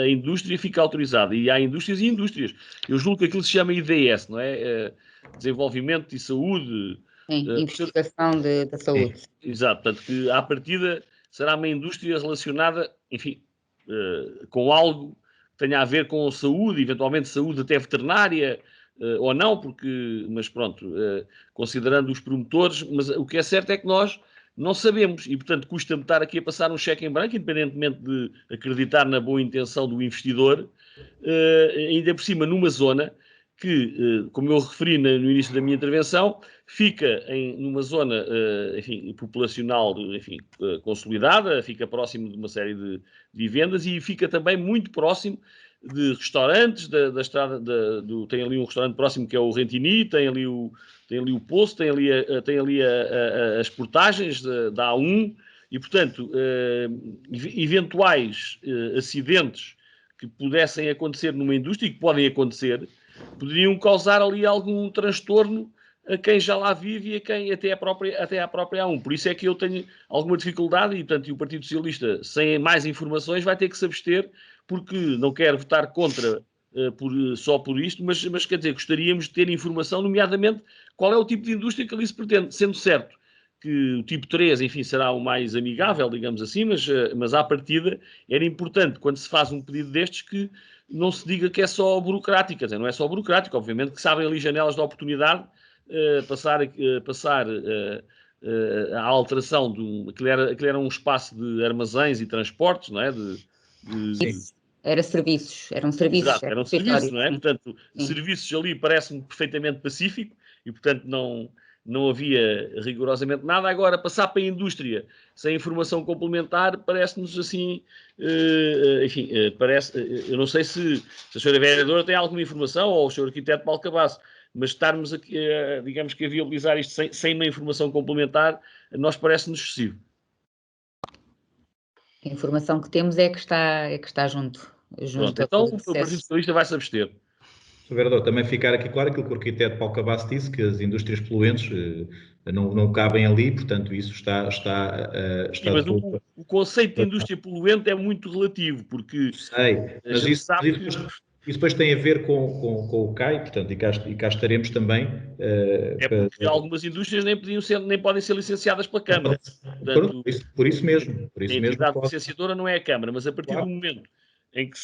a indústria fica autorizada. E há indústrias e indústrias. Eu julgo que aquilo se chama IDS, não é? Desenvolvimento e Saúde. Investigação da saúde. Exato, portanto que à partida será uma indústria relacionada, enfim, com algo que tenha a ver com saúde, eventualmente saúde até veterinária, ou não, mas pronto, considerando os promotores, mas o que é certo é que nós não sabemos e, portanto, custa-me estar aqui a passar um cheque em branco, independentemente de acreditar na boa intenção do investidor, ainda por cima numa zona que, como eu referi no início da minha intervenção, fica numa zona, enfim, populacional, enfim, consolidada, fica próximo de uma série de vivendas e fica também muito próximo de restaurantes, da estrada, tem ali um restaurante próximo que é o Rentini, tem ali o Poço, tem ali as portagens da A1 e, portanto, eventuais acidentes que pudessem acontecer numa indústria e que podem acontecer, poderiam causar ali algum transtorno a quem já lá vive e a quem até à própria A1. Por isso é que eu tenho alguma dificuldade e, portanto, o Partido Socialista, sem mais informações, vai ter que se abster, porque não quer votar contra só por isto, mas quer dizer, gostaríamos de ter informação, nomeadamente, qual é o tipo de indústria que ali se pretende, sendo certo que o tipo 3, enfim, será o mais amigável, digamos assim, mas à partida era importante, quando se faz um pedido destes, que não se diga que é só burocrático, quer dizer, não é só burocrático, obviamente que se abrem ali janelas de oportunidade, passar a alteração aquilo era um espaço de armazéns e transportes, não é? Eram serviços. Exato, eram serviços, não é? Portanto, sim. Serviços ali parece-me perfeitamente pacífico e, portanto, não havia rigorosamente nada. Agora, passar para a indústria sem informação complementar parece-nos assim, enfim, eu não sei se a senhora vereadora tem alguma informação ou o senhor arquiteto Paulo Cabasso, mas estarmos aqui, digamos que a viabilizar isto sem uma informação complementar, nós parece-nos excessivo. A informação que temos é que está junto. Pronto, então o Partido Socialista vai se abster. Sr. Vereador, também ficar aqui claro aquilo que o arquiteto Paulo Cabasso disse, que as indústrias poluentes não cabem ali, portanto isso está Sim, mas o conceito de indústria poluente é muito relativo, porque sei, mas isso depois tem a ver com o CAI, portanto, e cá estaremos também. Porque algumas indústrias nem podem ser licenciadas pela Câmara. Portanto, por isso mesmo. A entidade licenciadora não é a Câmara, mas a partir do momento em que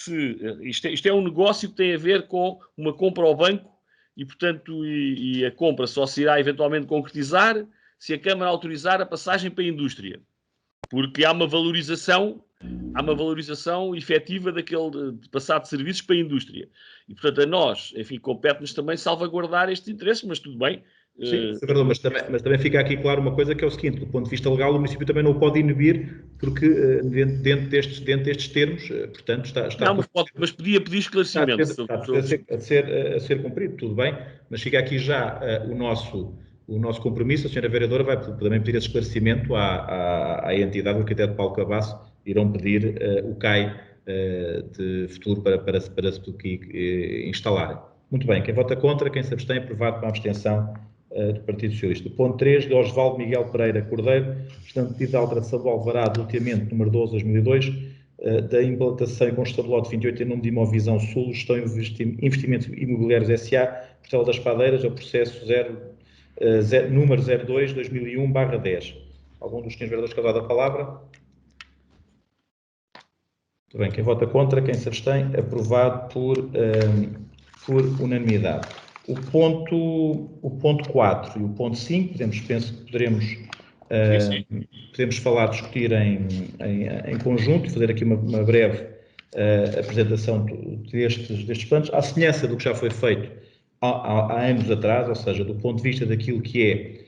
isto é um negócio que tem a ver com uma compra ao banco e, portanto, e a compra só se irá eventualmente concretizar se a Câmara autorizar a passagem para a indústria. Porque há uma valorização efetiva daquele de passar de serviços para a indústria. E, portanto, a nós, enfim, compete-nos também salvaguardar estes interesses, mas tudo bem. Sim, mas também fica aqui claro uma coisa que é o seguinte, do ponto de vista legal, o município também não o pode inibir, porque dentro destes termos, portanto, está não, mas podia pedir esclarecimento. Está a ser cumprido, tudo bem, mas fica aqui já o nosso compromisso. A senhora vereadora vai também pedir esse esclarecimento à entidade, o arquiteto Paulo Cabasso, irão pedir o CAI de futuro para se instalar. Muito bem, quem vota contra, quem se abstém, aprovado com a abstenção do Partido Socialista. Ponto 3, de Osvaldo Miguel Pereira Cordeiro, estando pedida a alteração do alvará do loteamento número 12/2002, da implantação e construção do lote 28 em nome de Imovisão Sul, gestão de investimentos imobiliários S.A., Portela das Padeiras, ao processo número 02/2001/10. Algum dos senhores vereadores quer dar a palavra? Muito bem, quem vota contra, quem se abstém, aprovado por unanimidade. O ponto 4 e o ponto 5, penso que poderemos falar, discutir em conjunto, fazer aqui uma breve apresentação destes planos, à semelhança do que já foi feito há anos atrás, ou seja, do ponto de vista daquilo que é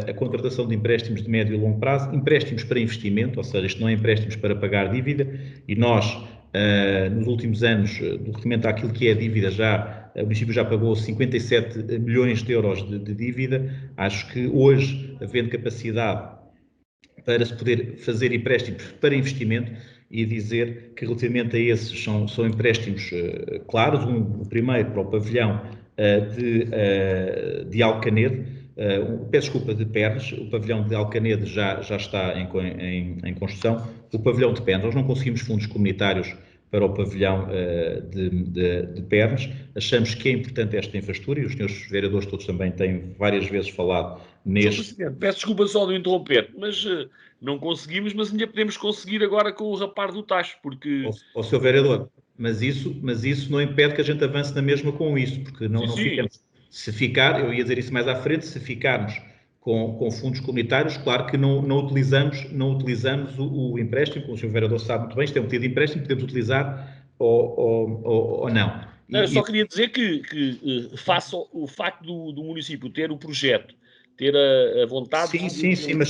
a contratação de empréstimos de médio e longo prazo, empréstimos para investimento, ou seja, isto não é empréstimos para pagar dívida, e nós, nos últimos anos, relativamente àquilo que é a dívida, o município já pagou 57 milhões de euros de dívida. Acho que hoje, havendo capacidade para se poder fazer empréstimos para investimento, e dizer que relativamente a esses são empréstimos claros, o primeiro para o pavilhão de Alcanede, peço desculpa, de Pernes. O pavilhão de Alcanede já está em construção. O pavilhão de Pernes, nós não conseguimos fundos comunitários para o pavilhão de Pernes. Achamos que é importante esta infraestrutura, e os senhores vereadores todos também têm várias vezes falado neste... Peço desculpa só de interromper, mas não conseguimos, mas ainda podemos conseguir agora com o rapar do tacho, porque... Ó, senhor vereador, mas isso não impede que a gente avance na mesma com isso, porque não ficamos... Se ficar, eu ia dizer isso mais à frente, se ficarmos com fundos comunitários, claro que não utilizamos o empréstimo, como o senhor vereador sabe muito bem, isto é um pedido de empréstimo, podemos utilizar ou não. Eu só queria dizer que face o facto do município ter o projeto, ter a vontade... Sim, mas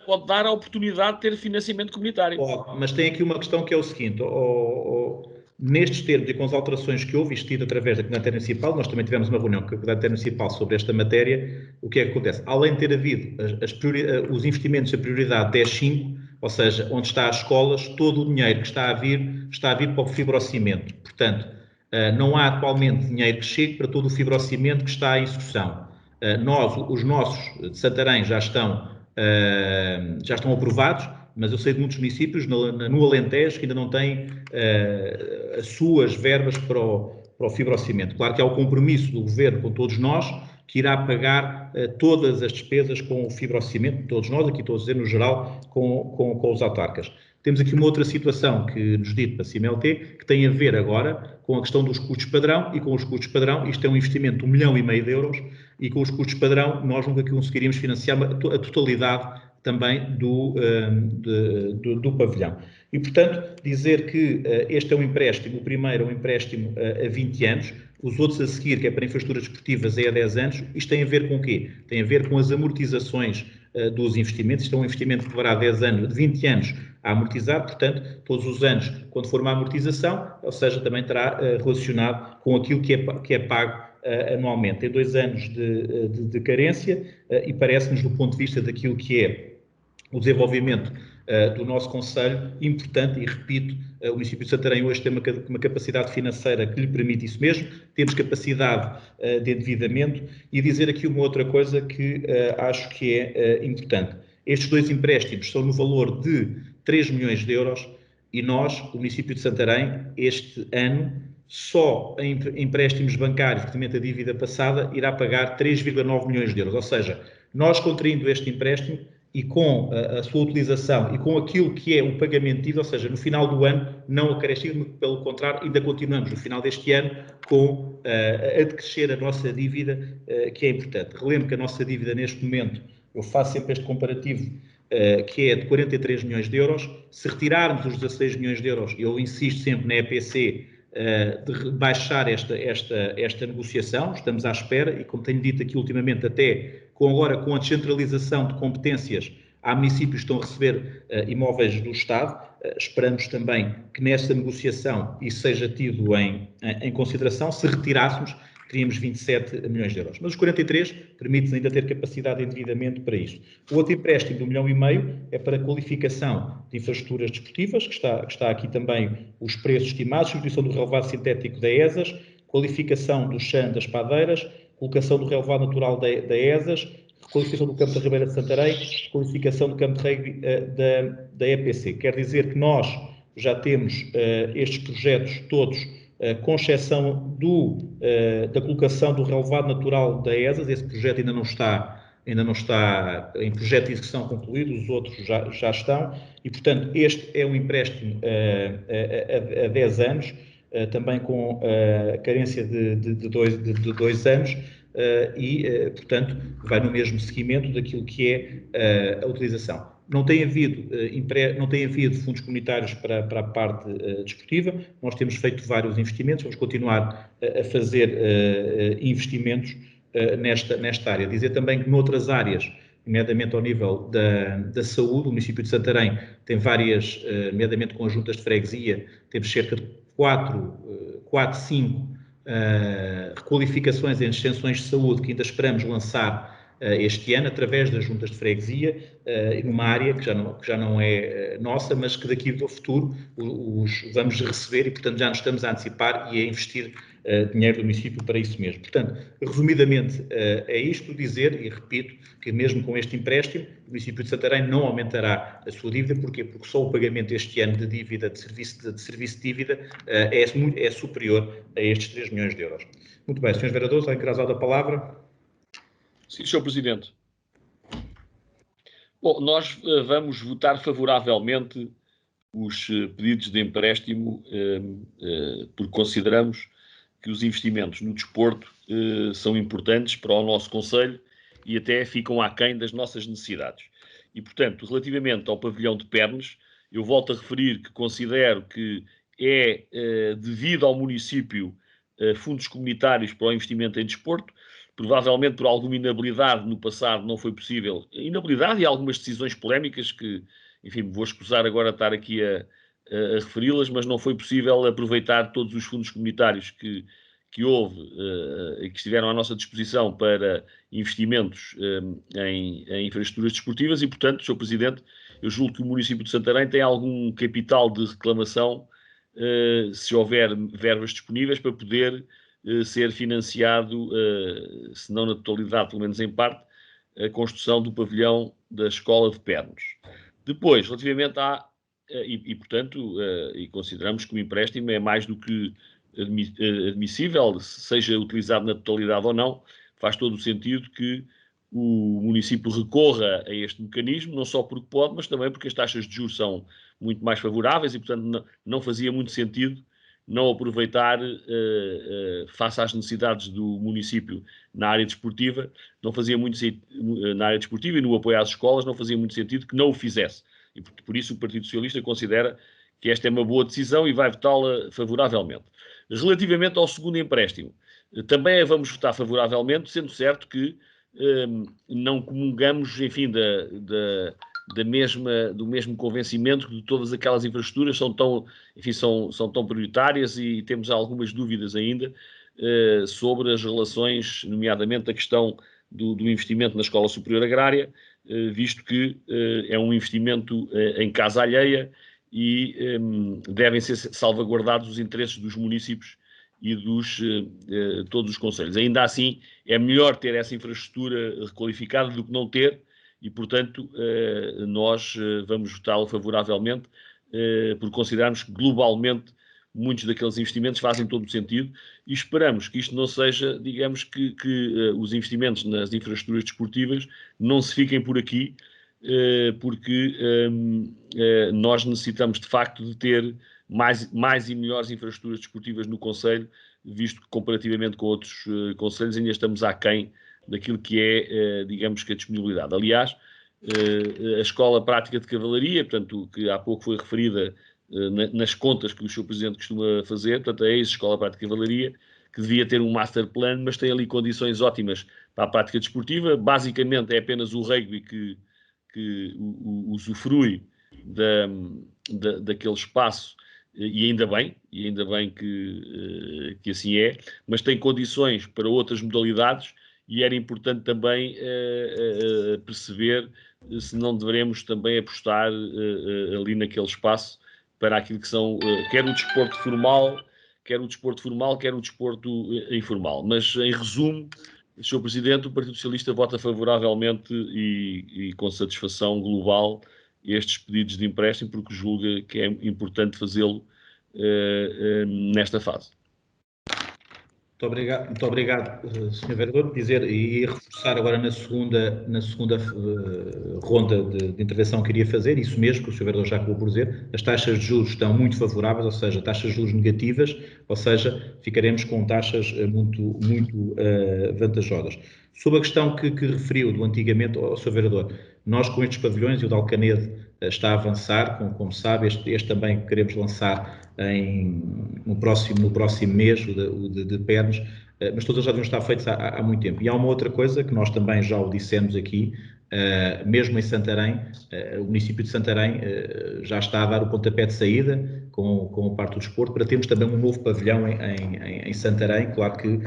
pode dar a oportunidade de ter financiamento comunitário. Mas tem aqui uma questão que é o seguinte, nestes termos e com as alterações que houve, isto através da Comunidade Municipal, nós também tivemos uma reunião com a Comunidade Municipal sobre esta matéria. O que é que acontece? Além de ter havido os investimentos, a prioridade 10.5, ou seja, onde está as escolas, todo o dinheiro que está a vir para o fibrocimento. Portanto, não há atualmente dinheiro que chegue para todo o fibrocimento que está em execução. Os nossos de Santarém já estão aprovados, mas eu sei de muitos municípios no Alentejo que ainda não têm as suas verbas para o fibrocimento. Claro que há o compromisso do Governo com todos nós, que irá pagar todas as despesas com o fibrocimento, todos nós, aqui estou a dizer no geral, com os autarcas. Temos aqui uma outra situação que nos dito para a CIMLT, que tem a ver agora com a questão dos custos padrão, e com os custos padrão, isto é um investimento de 1,5 milhão de euros, e com os custos padrão nós nunca conseguiríamos financiar a totalidade também do pavilhão. E, portanto, dizer que este é um empréstimo, o primeiro é um empréstimo a 20 anos, os outros a seguir, que é para infraestruturas desportivas, é a 10 anos. Isto tem a ver com o quê? Tem a ver com as amortizações dos investimentos. Isto é um investimento que levará 10 anos, de 20 anos a amortizar, portanto, todos os anos, quando for uma amortização, ou seja, também estará relacionado com aquilo que é pago anualmente. Tem 2 anos de carência e parece-nos, do ponto de vista daquilo que é o desenvolvimento do nosso Conselho, importante, e repito, o município de Santarém hoje tem uma capacidade financeira que lhe permite isso mesmo, temos capacidade de endividamento, e dizer aqui uma outra coisa que acho que é importante. Estes 2 empréstimos são no valor de 3 milhões de euros e nós, o município de Santarém, este ano, só em empréstimos bancários, relativamente à dívida passada, irá pagar 3,9 milhões de euros. Ou seja, nós contraindo este empréstimo e com a sua utilização e com aquilo que é o pagamento tido, ou seja, no final do ano não acrescido, pelo contrário, ainda continuamos no final deste ano com a decrescer a nossa dívida, que é importante. Relembro que a nossa dívida neste momento, eu faço sempre este comparativo, que é de 43 milhões de euros. Se retirarmos os 16 milhões de euros, eu insisto sempre na EPC, de baixar esta negociação, estamos à espera, e como tenho dito aqui ultimamente, até agora com a descentralização de competências, há municípios que estão a receber imóveis do Estado, esperamos também que nessa negociação isso seja tido em consideração. Se retirássemos, teríamos 27 milhões de euros. Mas os 43 permite-nos ainda ter capacidade de endividamento para isso. O outro empréstimo de 1,5 milhão é para qualificação de infraestruturas desportivas, que está aqui também os preços estimados, substituição do relevado sintético da ESAS, qualificação do chão das padeiras, colocação do relevado natural da ESAS, qualificação do campo da Ribeira de Santarém, qualificação do campo de rugby da EPC. Quer dizer que nós já temos estes projetos todos, com exceção da colocação do relevado natural da ESAS. Esse projeto ainda não está em projeto de execução concluído, os outros já estão, e, portanto, este é um empréstimo a 10 anos, também com carência de 2 anos, portanto, vai no mesmo seguimento daquilo que é a utilização. Não tem havido fundos comunitários para a parte desportiva. Nós temos feito vários investimentos, vamos continuar a fazer investimentos nesta área. Dizer também que noutras áreas, nomeadamente ao nível da saúde, o município de Santarém tem várias, nomeadamente com as juntas de freguesia, temos cerca de 5 requalificações em extensões de saúde que ainda esperamos lançar este ano, através das juntas de freguesia, numa área que já não é nossa, mas que daqui do futuro vamos receber, e, portanto, já nos estamos a antecipar e a investir dinheiro do município para isso mesmo. Portanto, resumidamente, é isto, dizer, e repito, que mesmo com este empréstimo, o município de Santarém não aumentará a sua dívida. Porquê? Porque só o pagamento este ano de dívida, de serviço de dívida, é superior a estes 3 milhões de euros. Muito bem, senhores vereadores, alguém quer usar a palavra? Sim, Sr. Presidente. Bom, nós vamos votar favoravelmente os pedidos de empréstimo, porque consideramos que os investimentos no desporto são importantes para o nosso Conselho e até ficam aquém das nossas necessidades. E, portanto, relativamente ao pavilhão de Pernes, eu volto a referir que considero que é devido ao município fundos comunitários para o investimento em desporto. Provavelmente por alguma inabilidade no passado não foi possível. Inabilidade e algumas decisões polémicas que, enfim, vou escusar agora estar aqui a referi-las, mas não foi possível aproveitar todos os fundos comunitários que houve e que estiveram à nossa disposição para investimentos em infraestruturas desportivas e, portanto, Sr. Presidente, eu julgo que o município de Santarém tem algum capital de reclamação, se houver verbas disponíveis, para poder ser financiado, se não na totalidade, pelo menos em parte, a construção do pavilhão da Escola de Pernos. Depois, relativamente portanto, consideramos que o empréstimo é mais do que admissível, seja utilizado na totalidade ou não, faz todo o sentido que o município recorra a este mecanismo, não só porque pode, mas também porque as taxas de juros são muito mais favoráveis e, portanto, não fazia muito sentido não aproveitar, face às necessidades do município na área desportiva, não fazia muito sentido, na área desportiva e no apoio às escolas, não fazia muito sentido que não o fizesse. E por isso o Partido Socialista considera que esta é uma boa decisão e vai votá-la favoravelmente. Relativamente ao segundo empréstimo, também a vamos votar favoravelmente, sendo certo que não comungamos, enfim, do mesmo convencimento que todas aquelas infraestruturas são tão prioritárias, e temos algumas dúvidas ainda sobre as relações, nomeadamente a questão do investimento na Escola Superior Agrária, visto que é um investimento em casa alheia e devem ser salvaguardados os interesses dos municípios e dos todos os concelhos. Ainda assim, é melhor ter essa infraestrutura requalificada do que não ter e, portanto, nós vamos votá-la favoravelmente por considerarmos que, globalmente, muitos daqueles investimentos fazem todo o sentido e esperamos que isto não seja, digamos, que os investimentos nas infraestruturas desportivas não se fiquem por aqui, porque nós necessitamos, de facto, de ter mais e melhores infraestruturas desportivas no concelho, visto que, comparativamente com outros concelhos, ainda estamos aquém daquilo que é, digamos, que a disponibilidade. Aliás, a Escola Prática de Cavalaria, portanto, que há pouco foi referida nas contas que o Sr. Presidente costuma fazer, portanto, a ex-Escola Prática de Cavalaria, que devia ter um master plan, mas tem ali condições ótimas para a prática desportiva. Basicamente, é apenas o rugby que usufrui daquele espaço, e ainda bem que assim é, mas tem condições para outras modalidades e era importante também perceber se não deveremos também apostar ali naquele espaço para aquilo que são, quer o desporto formal, quer o desporto informal. Mas, em resumo, Sr. Presidente, o Partido Socialista vota favoravelmente e com satisfação global estes pedidos de empréstimo, porque julga que é importante fazê-lo nesta fase. Muito obrigado, Sr. Vereador. Dizer e reforçar agora na segunda ronda de intervenção que iria fazer, isso mesmo que o Sr. Vereador já acabou por dizer, as taxas de juros estão muito favoráveis, ou seja, taxas de juros negativas, ou seja, ficaremos com taxas muito vantajosas. Sobre a questão que referiu do antigamente, Sr. Vereador, nós com estes pavilhões, e o de Alcanede está a avançar, como sabe, este também queremos lançar no próximo mês, o de Pernes, mas todas já deviam estar feitas há muito tempo. E há uma outra coisa que nós também já o dissemos aqui, mesmo em Santarém, o município de Santarém já está a dar o pontapé de saída com a parte do desporto, para termos também um novo pavilhão em Santarém. Claro que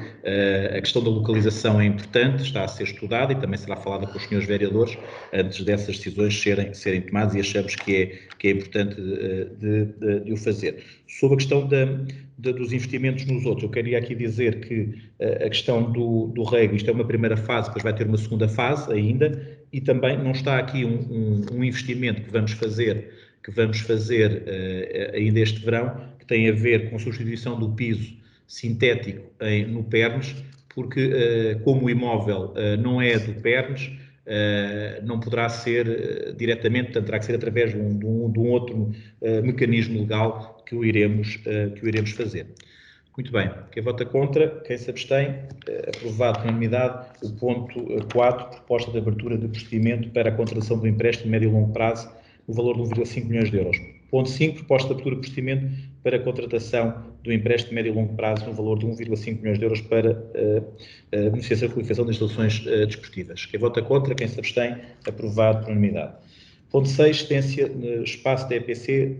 a questão da localização é importante, está a ser estudada e também será falada com os senhores vereadores antes dessas decisões serem tomadas, e achamos que é importante de o fazer. Sobre a questão dos investimentos nos outros, eu queria aqui dizer que a questão do rugby, isto é uma primeira fase, depois vai ter uma segunda fase ainda, e também não está aqui um investimento que vamos fazer ainda este verão, que tem a ver com a substituição do piso sintético no Pernes, porque como o imóvel não é do Pernes, não poderá ser diretamente, portanto terá que ser através de um outro mecanismo legal que o iremos fazer. Muito bem. Quem vota contra? Quem se abstém? Aprovado por unanimidade o ponto 4, proposta de abertura de procedimento para a contratação do empréstimo de médio e longo prazo no valor de 1,5 milhões de euros. Ponto 5, proposta de abertura de procedimento para a contratação do empréstimo de médio e longo prazo no valor de 1,5 milhões de euros para beneficiação e qualificação das instalações desportivas. Quem vota contra? Quem se abstém? Aprovado por unanimidade. Ponto 6, cedência espaço da EPC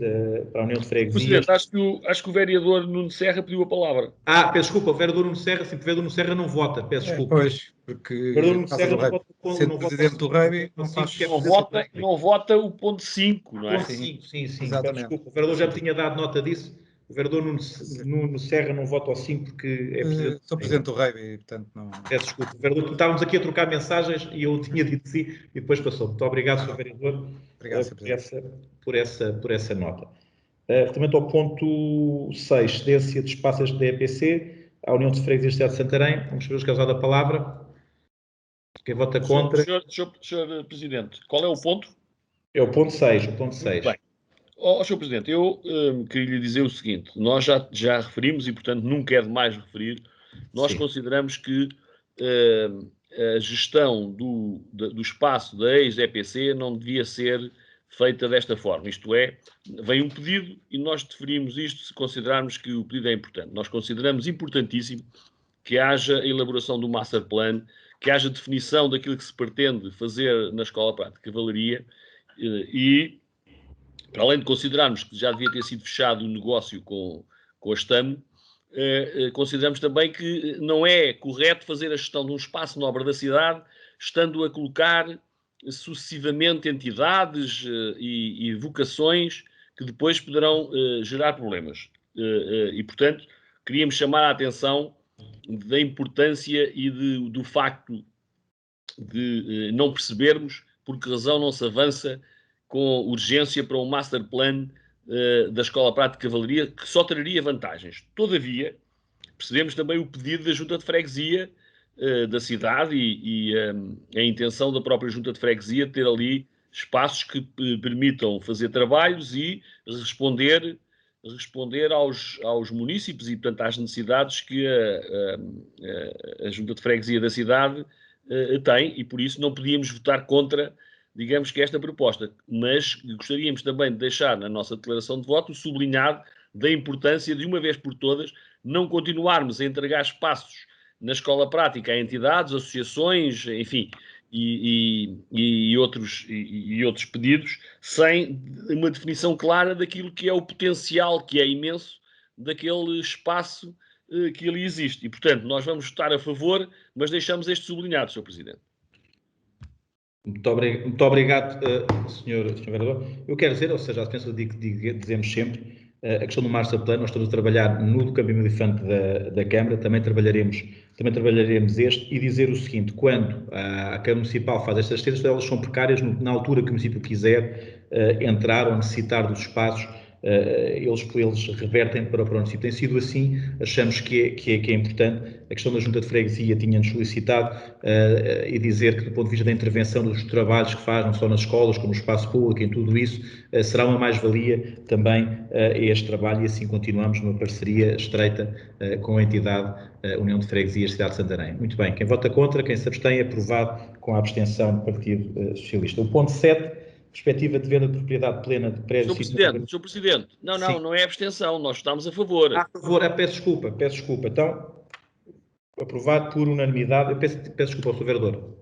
para a União de Freguesias. Presidente, acho que o vereador Nuno Serra pediu a palavra. Peço desculpa, o vereador Nuno Serra, sim, o vereador Nuno Serra não vota, peço desculpa. Pois, porque o vereador Nuno Serra não vota sendo presidente do rugby, não vota o ponto 5, não é? Ponto 5, sim, peço desculpa, o vereador já me tinha dado nota disso. O vereador Nuno Serra não vota ao 5 porque é presidente. Sou presidente do rugby, portanto não. Peço desculpa, vereador, estávamos aqui a trocar mensagens e eu tinha dito sim e depois passou. Muito obrigado, Sr. Vereador, por essa nota. Relativamente ao ponto 6, cedência de espaços da EPC à União de Freguesias da cidade de Santarém, vamos saber os que é usado a palavra. Quem vota contra? Senhor Presidente, qual é o ponto? É o ponto 6, o ponto 6. Bem. Sr. Presidente, eu queria lhe dizer o seguinte, nós já referimos e, portanto, nunca é demais referir, nós consideramos que a gestão do espaço da ex-EPC não devia ser feita desta forma, isto é, vem um pedido e nós deferimos isto se considerarmos que o pedido é importante. Nós consideramos importantíssimo que haja a elaboração do master plan, que haja definição daquilo que se pretende fazer na Escola Prática de Cavalaria e para além de considerarmos que já devia ter sido fechado o negócio com a STAM, consideramos também que não é correto fazer a gestão de um espaço nobre da cidade, estando a colocar sucessivamente entidades e vocações que depois poderão gerar problemas. E, portanto, queríamos chamar a atenção da importância e do facto de não percebermos por que razão não se avança com urgência para um master plan da Escola Prática de Cavalaria, que só traria vantagens. Todavia, percebemos também o pedido da Junta de Freguesia da cidade e a intenção da própria Junta de Freguesia de ter ali espaços que permitam fazer trabalhos e responder aos munícipes e, portanto, às necessidades que a Junta de Freguesia da cidade tem, e por isso não podíamos votar contra, digamos que esta proposta, mas gostaríamos também de deixar na nossa declaração de voto sublinhado da importância de, uma vez por todas, não continuarmos a entregar espaços na escola prática a entidades, associações, enfim, e outros pedidos, sem uma definição clara daquilo que é o potencial, que é imenso, daquele espaço que ali existe. E, portanto, nós vamos votar a favor, mas deixamos este sublinhado, Sr. Presidente. Muito obrigado, Sr. Vereador. Eu quero dizer, ou seja, a penso que dizemos sempre, a questão do Master Plan, nós estamos a trabalhar no caminho elefante da Câmara, também trabalharemos este, e dizer o seguinte: quando a Câmara Municipal faz estas cenas, elas são precárias, na altura que o município quiser entrar ou necessitar dos espaços, eles revertem para o município. Tem sido assim, achamos que é importante. A questão da Junta de Freguesia tinha-nos solicitado e dizer que, do ponto de vista da intervenção dos trabalhos que faz, não só nas escolas, como no espaço público, em tudo isso, será uma mais-valia também este trabalho, e assim continuamos numa parceria estreita com a entidade União de Freguesias Cidade de Santarém. Muito bem, quem vota contra, quem se abstém, aprovado com a abstenção do Partido Socialista. O ponto 7, perspectiva de venda de propriedade plena de prédios... Sr. Presidente, não é abstenção, nós estamos a favor. A favor, peço desculpa. Então, aprovado por unanimidade, eu peço desculpa ao Sr. Vereador,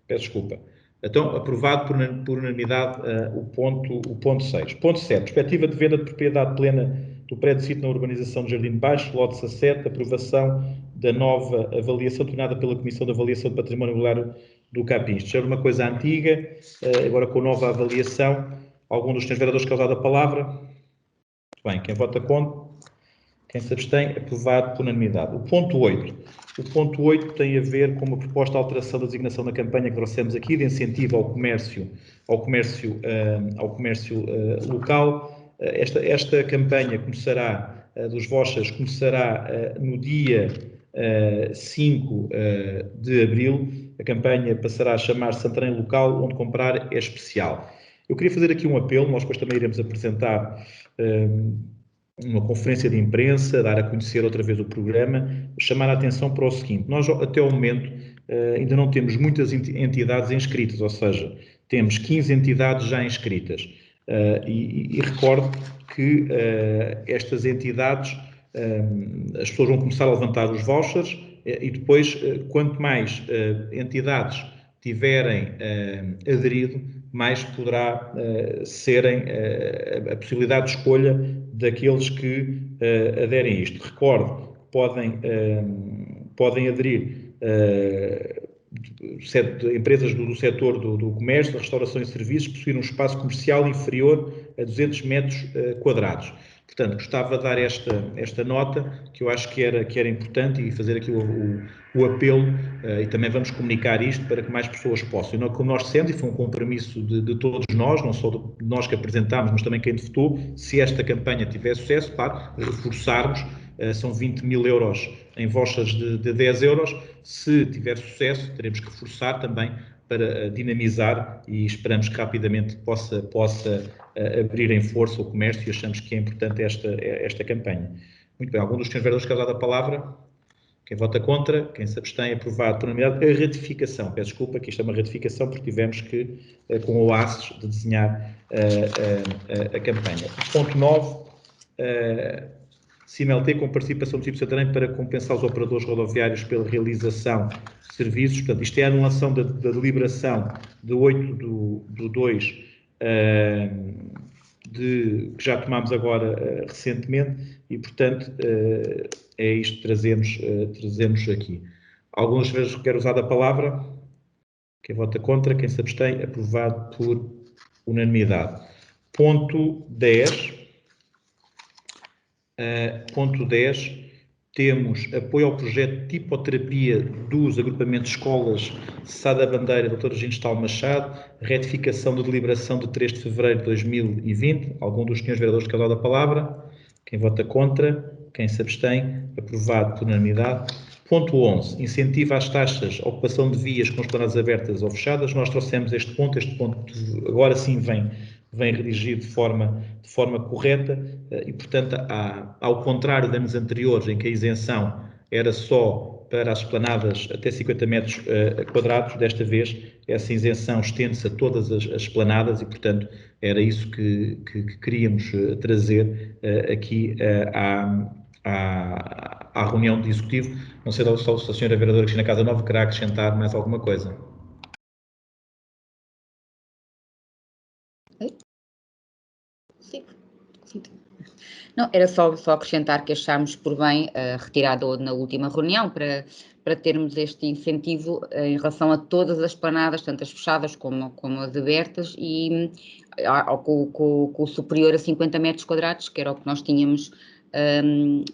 peço desculpa. Então, aprovado por unanimidade o ponto 6. Ponto 7, perspectiva de venda de propriedade plena do prédio sítio na urbanização de Jardim de Baixo, lote 17, aprovação da nova avaliação tornada pela Comissão de Avaliação de Património Imobiliário do Capim. Isto já era uma coisa antiga, agora com nova avaliação. Algum dos senhores vereadores quer usar a palavra? Muito bem, quem vota contra? Quem se abstém? Aprovado por unanimidade. O ponto 8. O ponto 8 tem a ver com uma proposta de alteração da designação da campanha que trouxemos aqui, de incentivo ao comércio local. Esta campanha dos vouchers começará no dia 5 de abril. A campanha passará a chamar-se Santarém Local, onde comprar é especial. Eu queria fazer aqui um apelo, nós depois também iremos apresentar uma conferência de imprensa, dar a conhecer outra vez o programa, chamar a atenção para o seguinte: nós até ao momento ainda não temos muitas entidades inscritas, ou seja, temos 15 entidades já inscritas. E recordo que estas entidades, as pessoas vão começar a levantar os vouchers e depois, quanto mais entidades tiverem aderido, mais poderá serem a possibilidade de escolha daqueles que aderem a isto. Recordo que podem aderir empresas do setor do comércio, da restauração e serviços, possuir um espaço comercial inferior a 200 metros quadrados. Portanto, gostava de dar esta nota, que eu acho que era importante, e fazer aqui o apelo, e também vamos comunicar isto para que mais pessoas possam. E como nós dissemos, e foi um compromisso de todos nós, não só de nós que apresentámos, mas também quem votou, se esta campanha tiver sucesso, claro, forçarmos, são 20 mil euros em vouchers de 10 euros, se tiver sucesso, teremos que forçar também para dinamizar, e esperamos que rapidamente possa abrir em força o comércio, e achamos que é importante esta campanha. Muito bem, algum dos senhores vereadores quer usar a palavra? Quem vota contra? Quem se abstém? Aprovado por unanimidade. A ratificação, peço desculpa, que isto é uma ratificação porque tivemos que, com o OASES, de desenhar a campanha. Ponto 9, CIMLT com participação do município de Santarém para compensar os operadores rodoviários pela realização de serviços. Portanto, isto é a anulação da deliberação de 8/2 que já tomámos agora recentemente, e, portanto, é isto que trazemos aqui. Alguns vezes quer usar a palavra? Quem vota contra, quem se abstém, aprovado por unanimidade. Ponto 10. Ponto 10. Temos apoio ao projeto de tipoterapia dos agrupamentos de escolas Sá da Bandeira, Dr. Ginestal Machado, retificação da deliberação de 3 de fevereiro de 2020. Algum dos senhores vereadores quer dar a palavra? Quem vota contra? Quem se abstém? Aprovado por unanimidade. Ponto 11. Incentivo às taxas, ocupação de vias com esplanadas abertas ou fechadas. Nós trouxemos este ponto agora sim vem redigido de forma correta e, portanto, ao contrário de anos anteriores, em que a isenção era só para as esplanadas até 50 metros quadrados, desta vez essa isenção estende-se a todas as esplanadas e, portanto, era isso que queríamos trazer aqui à reunião do Executivo. Não sei se a senhora vereadora Cristina Casanova querá acrescentar mais alguma coisa. Sim. Não, era só acrescentar que achámos por bem retirado na última reunião para termos este incentivo em relação a todas as esplanadas, tanto as fechadas como as abertas, e com o superior a 50 metros quadrados, que era o que nós tínhamos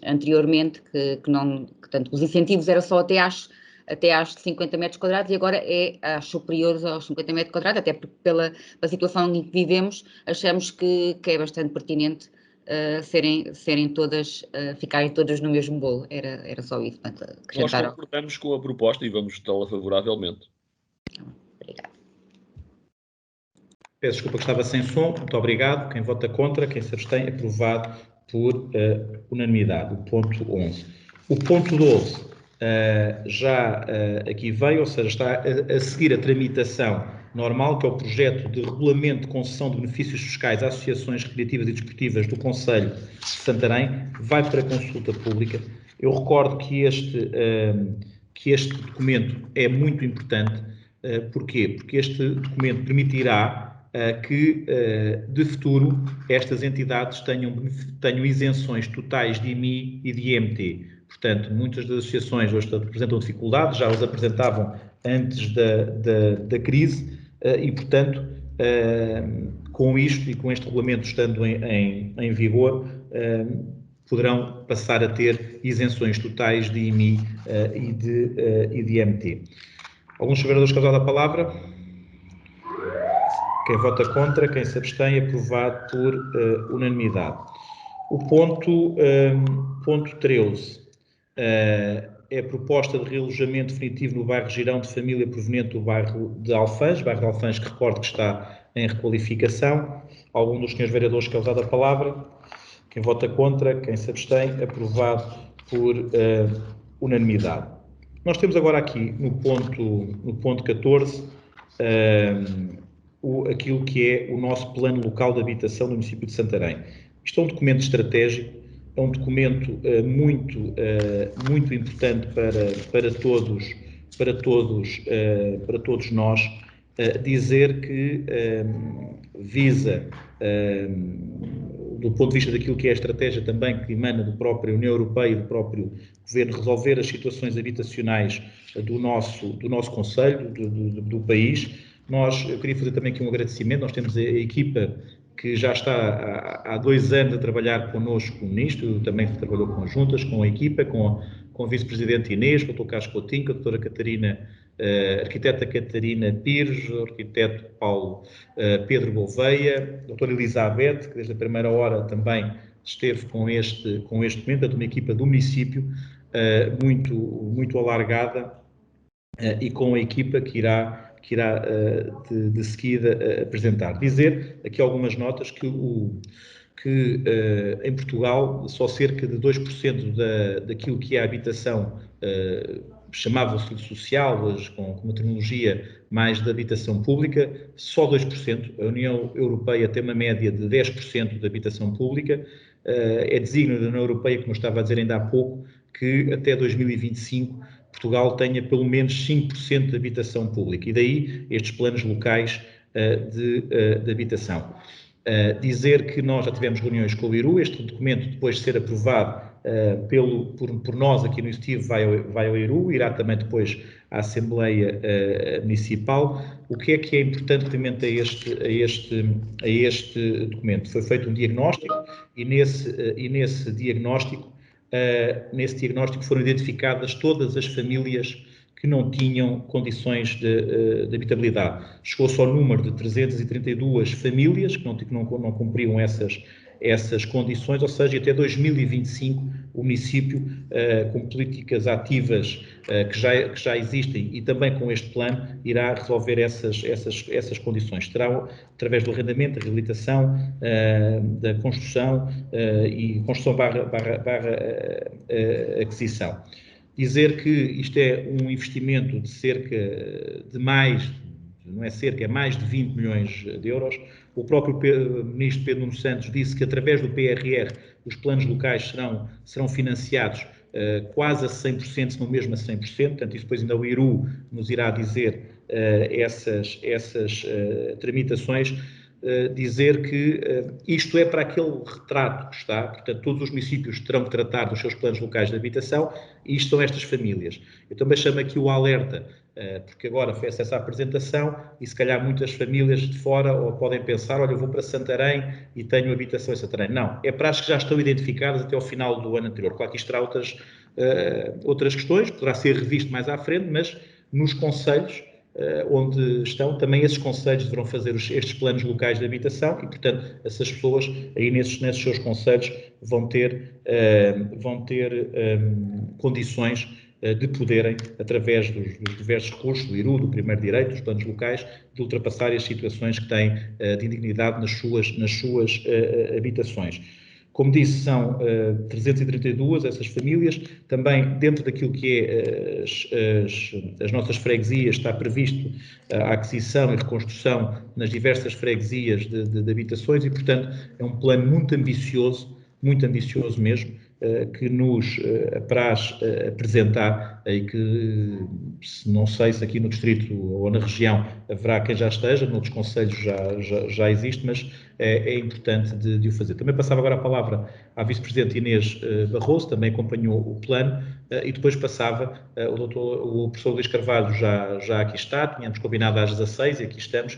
anteriormente, que não, portanto, os incentivos eram só até às 50 metros quadrados e agora é às superiores aos 50 metros quadrados, até porque pela situação em que vivemos, achamos que é bastante pertinente serem todas, ficarem todas no mesmo bolo. Era só isso. Portanto, nós concordamos com a proposta e vamos votá-la favoravelmente. Obrigada. Peço desculpa que estava sem som. Muito obrigado. Quem vota contra, quem se abstém, aprovado por unanimidade. O ponto 11. O ponto 12 já aqui veio, ou seja, está a seguir a tramitação normal, que é o projeto de regulamento de concessão de benefícios fiscais a associações recreativas e desportivas do Concelho de Santarém, vai para consulta pública. Eu recordo que este documento é muito importante. Porquê? Porque este documento permitirá que, de futuro, estas entidades tenham isenções totais de IMI e de IMT. Portanto, muitas das associações hoje apresentam dificuldades, já os apresentavam antes da crise e, portanto, com isto e com este regulamento estando em vigor, poderão passar a ter isenções totais de IMI e de IMT. Alguns vereadores querem dar a palavra? Quem vota contra, quem se abstém, aprovado por unanimidade. O ponto 13 é a proposta de realojamento definitivo no bairro Girão de família proveniente do bairro de Alfãs, que recordo que está em requalificação. Algum dos senhores vereadores quer usar a palavra? Quem vota contra, quem se abstém, aprovado por unanimidade. Nós temos agora aqui no ponto 14 aquilo que é o nosso plano local de habitação do município de Santarém. Isto é um documento estratégico, é um documento muito importante para todos nós, dizer que visa, do ponto de vista daquilo que é a estratégia também que emana da própria União Europeia e do próprio Governo, resolver as situações habitacionais do nosso concelho, do país. Eu queria fazer também aqui um agradecimento. Nós temos a equipa que já está há 2 anos a trabalhar connosco nisto, também trabalhou com juntas, com a equipa, com a vice-presidente Inês, com o Dr. Carlos Coutinho, com a doutora Catarina, arquiteta Catarina Pires, o arquiteto Pedro Gouveia, a doutora Elizabeth, que desde a primeira hora também esteve com este documento, uma equipa do município muito alargada e com a equipa que irá de seguida apresentar. Dizer aqui algumas notas que em Portugal só cerca de 2% daquilo que é a habitação chamava-se social, hoje com uma terminologia mais de habitação pública, só 2%. A União Europeia tem uma média de 10% de habitação pública. É desígnio da União Europeia, como eu estava a dizer ainda há pouco, que até 2025 Portugal tenha pelo menos 5% de habitação pública, e daí estes planos locais de habitação. Dizer que nós já tivemos reuniões com o IRU, este documento, depois de ser aprovado, por nós aqui no Executivo vai ao ERU, irá também depois à Assembleia Municipal. O que é importante relativamente a este documento? Foi feito um diagnóstico e nesse diagnóstico foram identificadas todas as famílias que não tinham condições de habitabilidade. Chegou-se ao número de 332 famílias que não cumpriam essas condições, ou seja, até 2025 o município, com políticas ativas que já existem e também com este plano, irá resolver essas condições. Será através do arrendamento, da reabilitação, da construção e construção barra aquisição. Dizer que isto é um investimento de cerca de mais de 20 milhões de euros. O próprio ministro Pedro Nuno Santos disse que através do PRR os planos locais serão financiados quase a 100%, se não mesmo a 100%, portanto isso depois ainda o IRU nos irá dizer essas tramitações. Dizer que isto é para aquele retrato que está, portanto todos os municípios terão que tratar dos seus planos locais de habitação e isto são estas famílias. Eu também chamo aqui o alerta, porque agora fez essa apresentação e se calhar muitas famílias de fora ou podem pensar, olha, eu vou para Santarém e tenho habitação em Santarém. Não, é para as que já estão identificadas até ao final do ano anterior. Claro que isto terá outras questões, poderá ser revisto mais à frente, mas nos concelhos onde estão, também esses concelhos deverão fazer estes planos locais de habitação e, portanto, essas pessoas aí nesses seus concelhos vão ter condições de poderem, através dos diversos recursos, do IRU, do primeiro direito, dos planos locais, de ultrapassar as situações que têm de indignidade nas suas habitações. Como disse, são 332 essas famílias. Também dentro daquilo que é as nossas freguesias está previsto a aquisição e reconstrução nas diversas freguesias de habitações e, portanto, é um plano muito ambicioso mesmo, que nos apraz apresentar e que, não sei se aqui no distrito ou na região haverá quem já esteja, noutros concelhos já existe, mas é importante de o fazer. Também passava agora a palavra à Vice-Presidente Inês Barroso, também acompanhou o plano, e depois passava o professor Luís Carvalho já aqui está, tínhamos combinado às 16 e aqui estamos,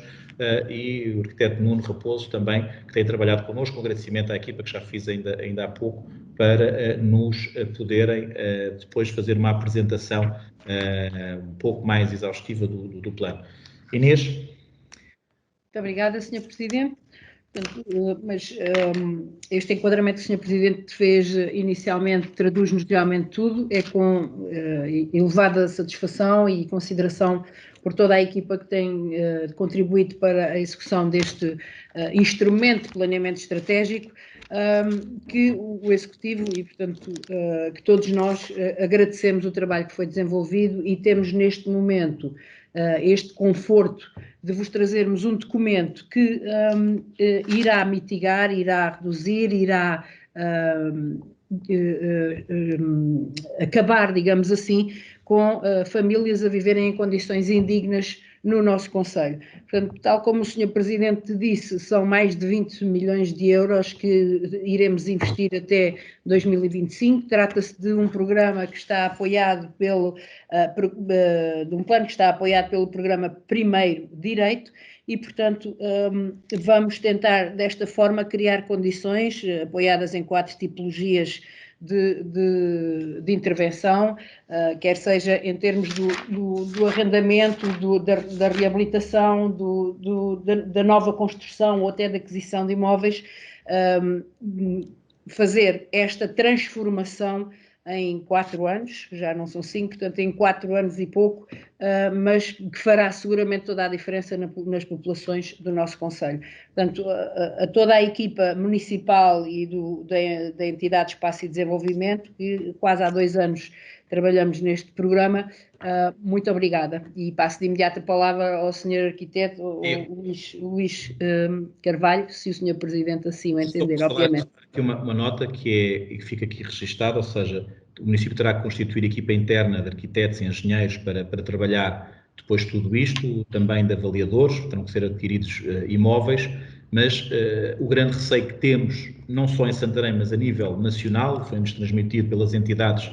e o arquiteto Nuno Raposo também, que tem trabalhado connosco, um agradecimento à equipa que já fiz ainda há pouco, para nos poderem depois fazer uma apresentação um pouco mais exaustiva do plano. Inês? Muito obrigada, Sr. Presidente. Mas este enquadramento que o Sr. Presidente fez inicialmente traduz-nos realmente tudo, é com elevada satisfação e consideração por toda a equipa que tem contribuído para a execução deste instrumento de planeamento estratégico, que o Executivo e, portanto, que todos nós agradecemos o trabalho que foi desenvolvido e temos neste momento este conforto de vos trazermos um documento que irá mitigar, irá reduzir, irá acabar, digamos assim, com famílias a viverem em condições indignas no nosso concelho. Portanto, tal como o Sr. Presidente disse, são mais de 20 milhões de euros que iremos investir até 2025. Trata-se de um programa que está apoiado de um plano que está apoiado pelo programa Primeiro Direito e, portanto, vamos tentar desta forma criar condições apoiadas em 4 tipologias de intervenção, quer seja em termos do arrendamento, da reabilitação, da nova construção ou até da aquisição de imóveis, fazer esta transformação em 4 anos, já não são 5, portanto em 4 anos e pouco, mas que fará seguramente toda a diferença nas populações do nosso concelho. Portanto, a toda a equipa municipal e da entidade Espaço e Desenvolvimento, que quase há 2 anos trabalhamos neste programa, muito obrigada. E passo de imediato a palavra ao Sr. Arquiteto, Luís Carvalho, se o Sr. Presidente assim o entender, obviamente. Aqui uma nota que fica aqui registada, ou seja, o município terá que constituir equipa interna de arquitetos e engenheiros para trabalhar depois tudo isto, também de avaliadores, terão que ser adquiridos imóveis, Mas o grande receio que temos, não só em Santarém, mas a nível nacional, foi-nos transmitido pelas entidades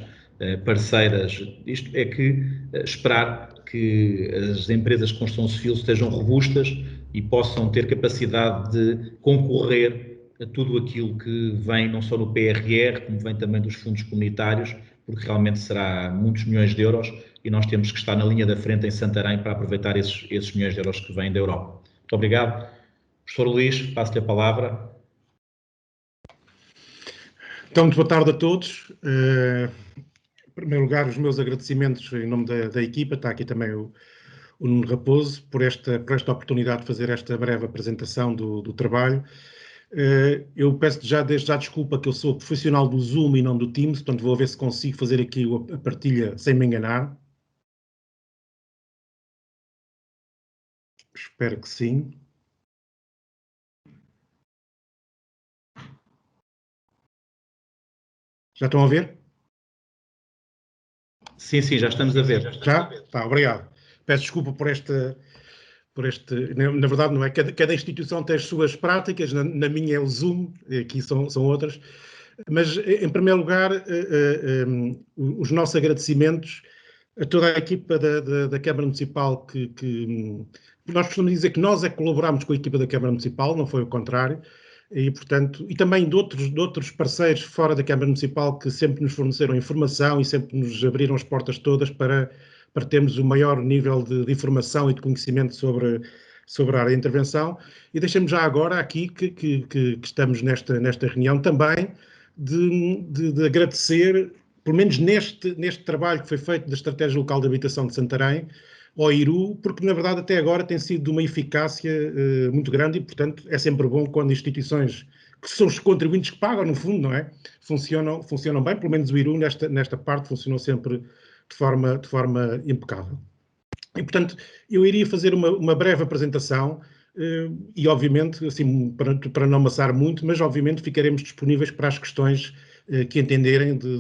parceiras, isto é que esperar que as empresas de construção civil estejam robustas e possam ter capacidade de concorrer a tudo aquilo que vem não só no PRR, como vem também dos fundos comunitários, porque realmente será muitos milhões de euros e nós temos que estar na linha da frente em Santarém para aproveitar esses milhões de euros que vêm da Europa. Muito obrigado. Professor Luís, passo-lhe a palavra. Então, muito boa tarde a todos. Em primeiro lugar, os meus agradecimentos em nome da equipa, está aqui também o Nuno Raposo, por esta oportunidade de fazer esta breve apresentação do trabalho. Eu peço desde já desculpa que eu sou profissional do Zoom e não do Teams, portanto vou ver se consigo fazer aqui a partilha sem me enganar. Espero que sim. Já estão a ver? Sim, já estamos a ver. Já? Tá, obrigado. Peço desculpa por este... Na verdade, não é? Cada instituição tem as suas práticas, na minha é o Zoom, aqui são outras. Mas, em primeiro lugar, os nossos agradecimentos a toda a equipa da Câmara Municipal, que nós costumamos dizer que nós é que colaboramos com a equipa da Câmara Municipal, não foi o contrário, e, portanto, e também de outros parceiros fora da Câmara Municipal que sempre nos forneceram informação e sempre nos abriram as portas todas para termos o maior nível de informação e de conhecimento sobre a área de intervenção. E deixemos já agora aqui que estamos nesta reunião também de agradecer, pelo menos neste trabalho que foi feito da Estratégia Local de Habitação de Santarém, ao IRU, porque na verdade até agora tem sido de uma eficácia muito grande e, portanto, é sempre bom quando instituições que são os contribuintes que pagam, no fundo, não é? Funcionam bem, pelo menos o IRU nesta parte funcionou sempre de forma impecável. E, portanto, eu iria fazer uma breve apresentação e, obviamente, assim, para não amassar muito, mas, obviamente, ficaremos disponíveis para as questões que entenderem de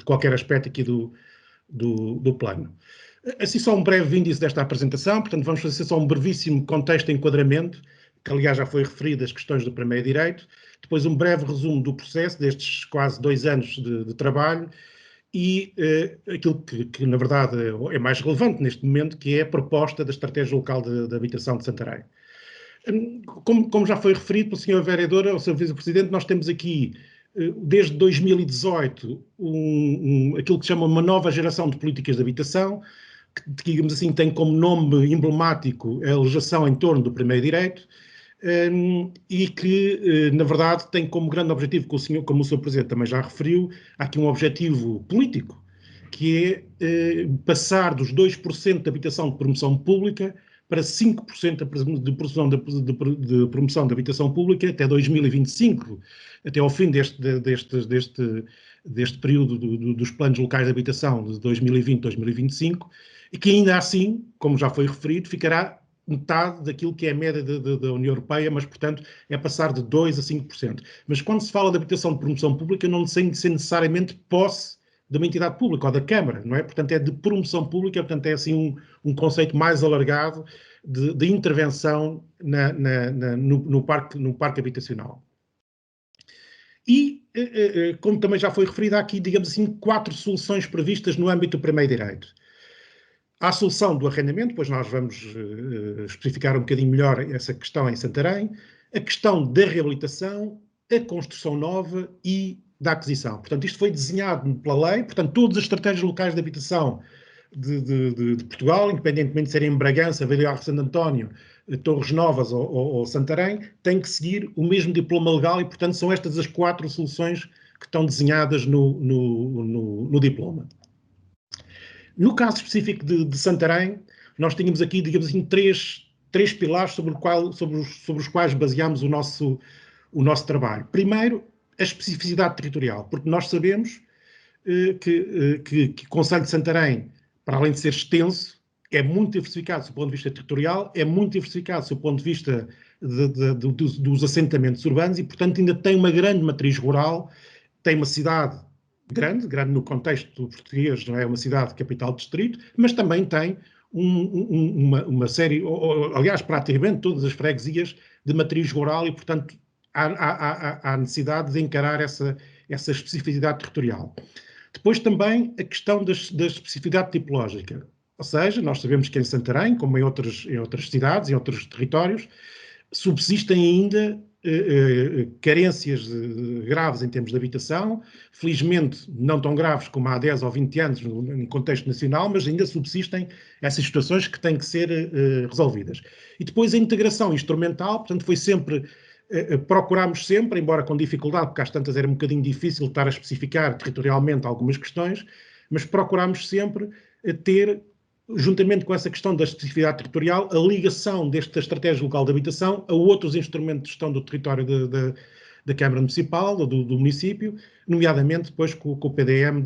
qualquer aspecto aqui do plano. Assim, só um breve índice desta apresentação, portanto, vamos fazer só um brevíssimo contexto de enquadramento, que, aliás, já foi referido as questões do primeiro direito, depois um breve resumo do processo destes quase 2 anos de trabalho, e aquilo que, na verdade, é mais relevante neste momento, que é a proposta da Estratégia Local de Habitação de Santarém. Como já foi referido pelo Sr. Vereador, ou Sr. Vice-Presidente, nós temos aqui, desde 2018, aquilo que se chama uma nova geração de políticas de habitação, que, digamos assim, tem como nome emblemático a legislação em torno do primeiro direito, e que, na verdade, tem como grande objetivo, como o Sr. Presidente também já referiu, há aqui um objetivo político, que é passar dos 2% de habitação de promoção pública para 5% de promoção de habitação pública até 2025, até ao fim deste período dos planos locais de habitação de 2020-2025, e que ainda assim, como já foi referido, ficará metade daquilo que é a média da União Europeia, mas, portanto, é passar de 2% a 5%. Mas quando se fala de habitação de promoção pública, não tem de ser necessariamente posse de uma entidade pública ou da Câmara, não é? Portanto, é de promoção pública, portanto, é assim um conceito mais alargado de intervenção no parque habitacional. E, como também já foi referido, há aqui, digamos assim, 4 soluções previstas no âmbito do primeiro direito. Há a solução do arrendamento, depois nós vamos especificar um bocadinho melhor essa questão em Santarém, a questão da reabilitação, a construção nova e da aquisição. Portanto, isto foi desenhado pela lei, portanto, todas as estratégias locais de habitação de Portugal, independentemente de serem em Bragança, Vila Real de Santo António, Torres Novas ou Santarém, têm que seguir o mesmo diploma legal e, portanto, são estas as 4 soluções que estão desenhadas no diploma. No caso específico de Santarém, nós tínhamos aqui, digamos assim, três pilares sobre os quais baseámos o nosso trabalho. Primeiro, a especificidade territorial, porque nós sabemos que o Concelho de Santarém, para além de ser extenso, é muito diversificado do ponto de vista territorial, é muito diversificado do ponto de vista dos assentamentos urbanos e, portanto, ainda tem uma grande matriz rural, tem uma cidade grande no contexto português, não é uma cidade capital de distrito, mas também tem uma série, aliás, praticamente todas as freguesias de matriz rural e, portanto, há necessidade de encarar essa especificidade territorial. Depois também a questão da especificidade tipológica, ou seja, nós sabemos que em Santarém, como em outras cidades, em outros territórios, subsistem ainda carências graves em termos de habitação, felizmente não tão graves como há 10 ou 20 anos no contexto nacional, mas ainda subsistem essas situações que têm que ser resolvidas. E depois a integração instrumental, portanto, foi sempre, procurámos sempre, embora com dificuldade, porque às tantas era um bocadinho difícil estar a especificar territorialmente algumas questões, mas procurámos sempre ter, juntamente com essa questão da especificidade territorial, a ligação desta estratégia local de habitação a outros instrumentos de gestão do território da Câmara Municipal, ou do município, nomeadamente depois com o PDM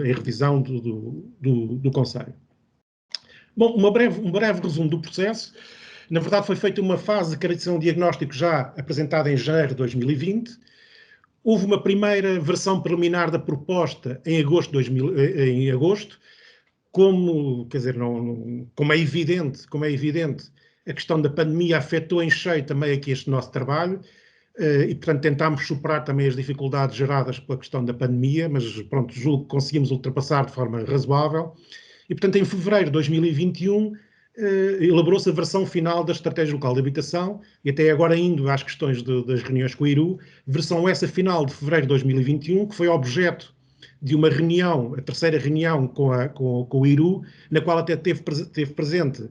em revisão do Conselho. Bom, um breve resumo do processo. Na verdade, foi feita uma fase de caracterização diagnóstico já apresentada em janeiro de 2020. Houve uma primeira versão preliminar da proposta em agosto, como é evidente, a questão da pandemia afetou em cheio também aqui este nosso trabalho e, portanto, tentámos superar também as dificuldades geradas pela questão da pandemia, mas, pronto, julgo que conseguimos ultrapassar de forma razoável. E, portanto, em fevereiro de 2021, elaborou-se a versão final da Estratégia Local de Habitação e até agora indo às questões das reuniões com o IRU, versão essa final de fevereiro de 2021, que foi objeto de uma reunião, a terceira reunião com o IRU, na qual até teve presente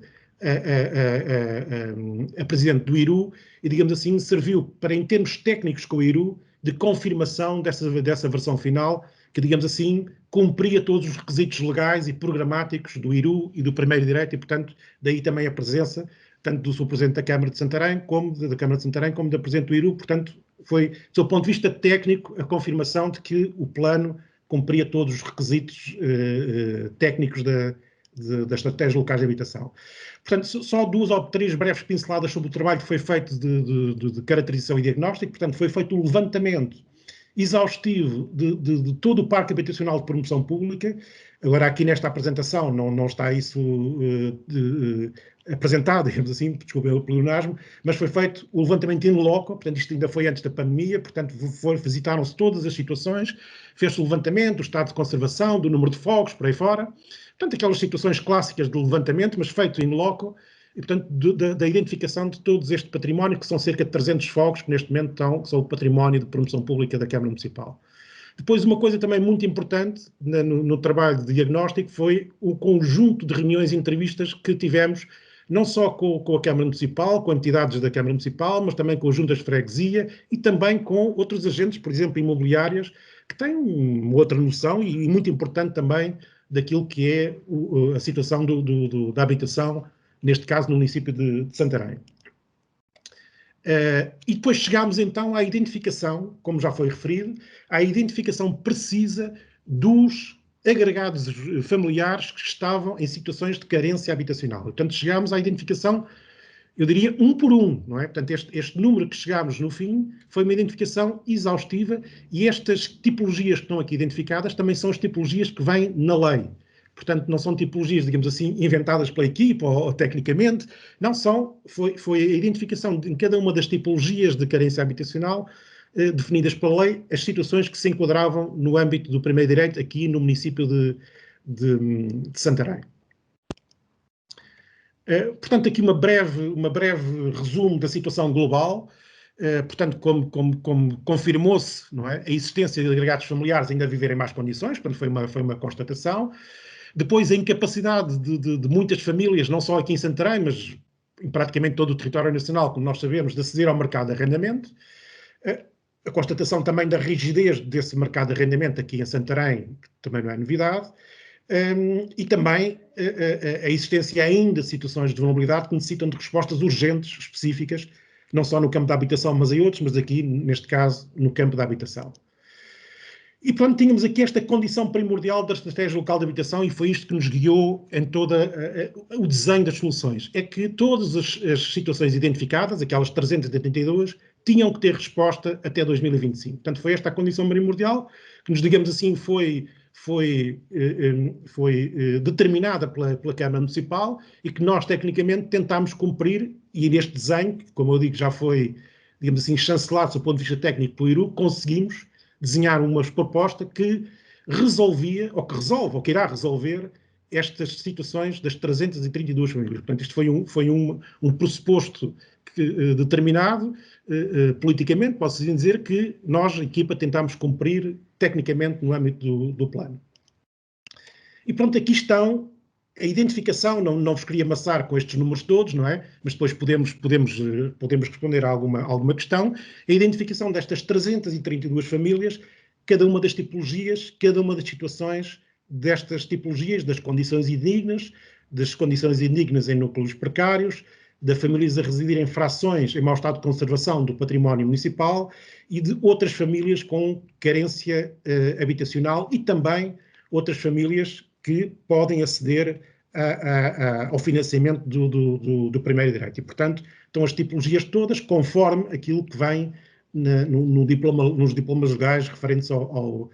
a Presidente do IRU e, digamos assim, serviu para, em termos técnicos com o IRU, de confirmação dessa versão final, que, digamos assim, cumpria todos os requisitos legais e programáticos do IRU e do Primeiro Direito e, portanto, daí também a presença tanto do Sr. Presidente da Câmara de Santarém, como da Presidente do IRU, portanto, foi, do seu ponto de vista técnico, a confirmação de que o plano cumpria todos os requisitos técnicos da Estratégia Local de Habitação. Portanto, só 2 ou 3 breves pinceladas sobre o trabalho que foi feito de caracterização e diagnóstico. Portanto, foi feito um levantamento exaustivo de todo o parque habitacional de promoção pública. Agora, aqui nesta apresentação não está isso apresentado, digamos assim, desculpem o pleonasmo, mas foi feito o levantamento in loco, portanto, isto ainda foi antes da pandemia, portanto, visitaram-se todas as situações, fez-se o levantamento do estado de conservação, do número de fogos, por aí fora, portanto, aquelas situações clássicas de levantamento, mas feito in loco, e, portanto, da identificação de todo este património, que são cerca de 300 fogos, que neste momento são o património de promoção pública da Câmara Municipal. Depois, uma coisa também muito importante no trabalho de diagnóstico foi o conjunto de reuniões e entrevistas que tivemos, não só com a Câmara Municipal, com entidades da Câmara Municipal, mas também com as juntas de freguesia e também com outros agentes, por exemplo, imobiliárias, que têm uma outra noção e muito importante também daquilo que é a situação da habitação, neste caso no município de Santarém. E depois chegámos então à identificação, como já foi referido, à identificação precisa dos agregados familiares que estavam em situações de carência habitacional. Portanto, chegámos à identificação, eu diria, um por um, não é? Portanto, este número que chegámos no fim foi uma identificação exaustiva e estas tipologias que estão aqui identificadas também são as tipologias que vêm na lei. Portanto, não são tipologias, digamos assim, inventadas pela equipa ou tecnicamente, não são, foi a identificação de, em cada uma das tipologias de carência habitacional definidas pela lei, as situações que se enquadravam no âmbito do Primeiro Direito aqui no município de Santarém. Portanto, aqui uma breve resumo da situação global. Portanto, como confirmou-se, não é, a existência de agregados familiares ainda a viver em más condições, portanto foi uma constatação. Depois, a incapacidade de muitas famílias, não só aqui em Santarém, mas em praticamente todo o território nacional, como nós sabemos, de aceder ao mercado de arrendamento. A constatação também da rigidez desse mercado de arrendamento aqui em Santarém, que também não é novidade. E também a existência ainda de situações de vulnerabilidade que necessitam de respostas urgentes, específicas, não só no campo da habitação, mas em outros, mas aqui, neste caso, no campo da habitação. E, portanto, tínhamos aqui esta condição primordial da estratégia local de habitação e foi isto que nos guiou em todo o desenho das soluções. É que todas as situações identificadas, aquelas 382, tinham que ter resposta até 2025. Portanto, foi esta a condição primordial que nos, digamos assim, foi foi determinada pela Câmara Municipal e que nós, tecnicamente, tentámos cumprir, e neste desenho, que, como eu digo, já foi, digamos assim, chancelado do ponto de vista técnico pelo IRU, conseguimos desenhar uma proposta que resolvia, ou que resolve, ou que irá resolver, estas situações das 332 famílias. Portanto, isto foi um pressuposto determinado politicamente, posso dizer que nós, a equipa, tentámos cumprir tecnicamente no âmbito do plano. E pronto, aqui estão a identificação, não vos queria amassar com estes números todos, não é? Mas depois podemos responder a alguma questão. A identificação destas 332 famílias, cada uma das tipologias, cada uma das situações destas tipologias, das condições indignas em núcleos precários, de famílias a residir em frações em mau estado de conservação do património municipal e de outras famílias com carência habitacional e também outras famílias que podem aceder ao financiamento do primeiro direito. E, portanto, estão as tipologias todas conforme aquilo que vem nos diplomas legais referentes ao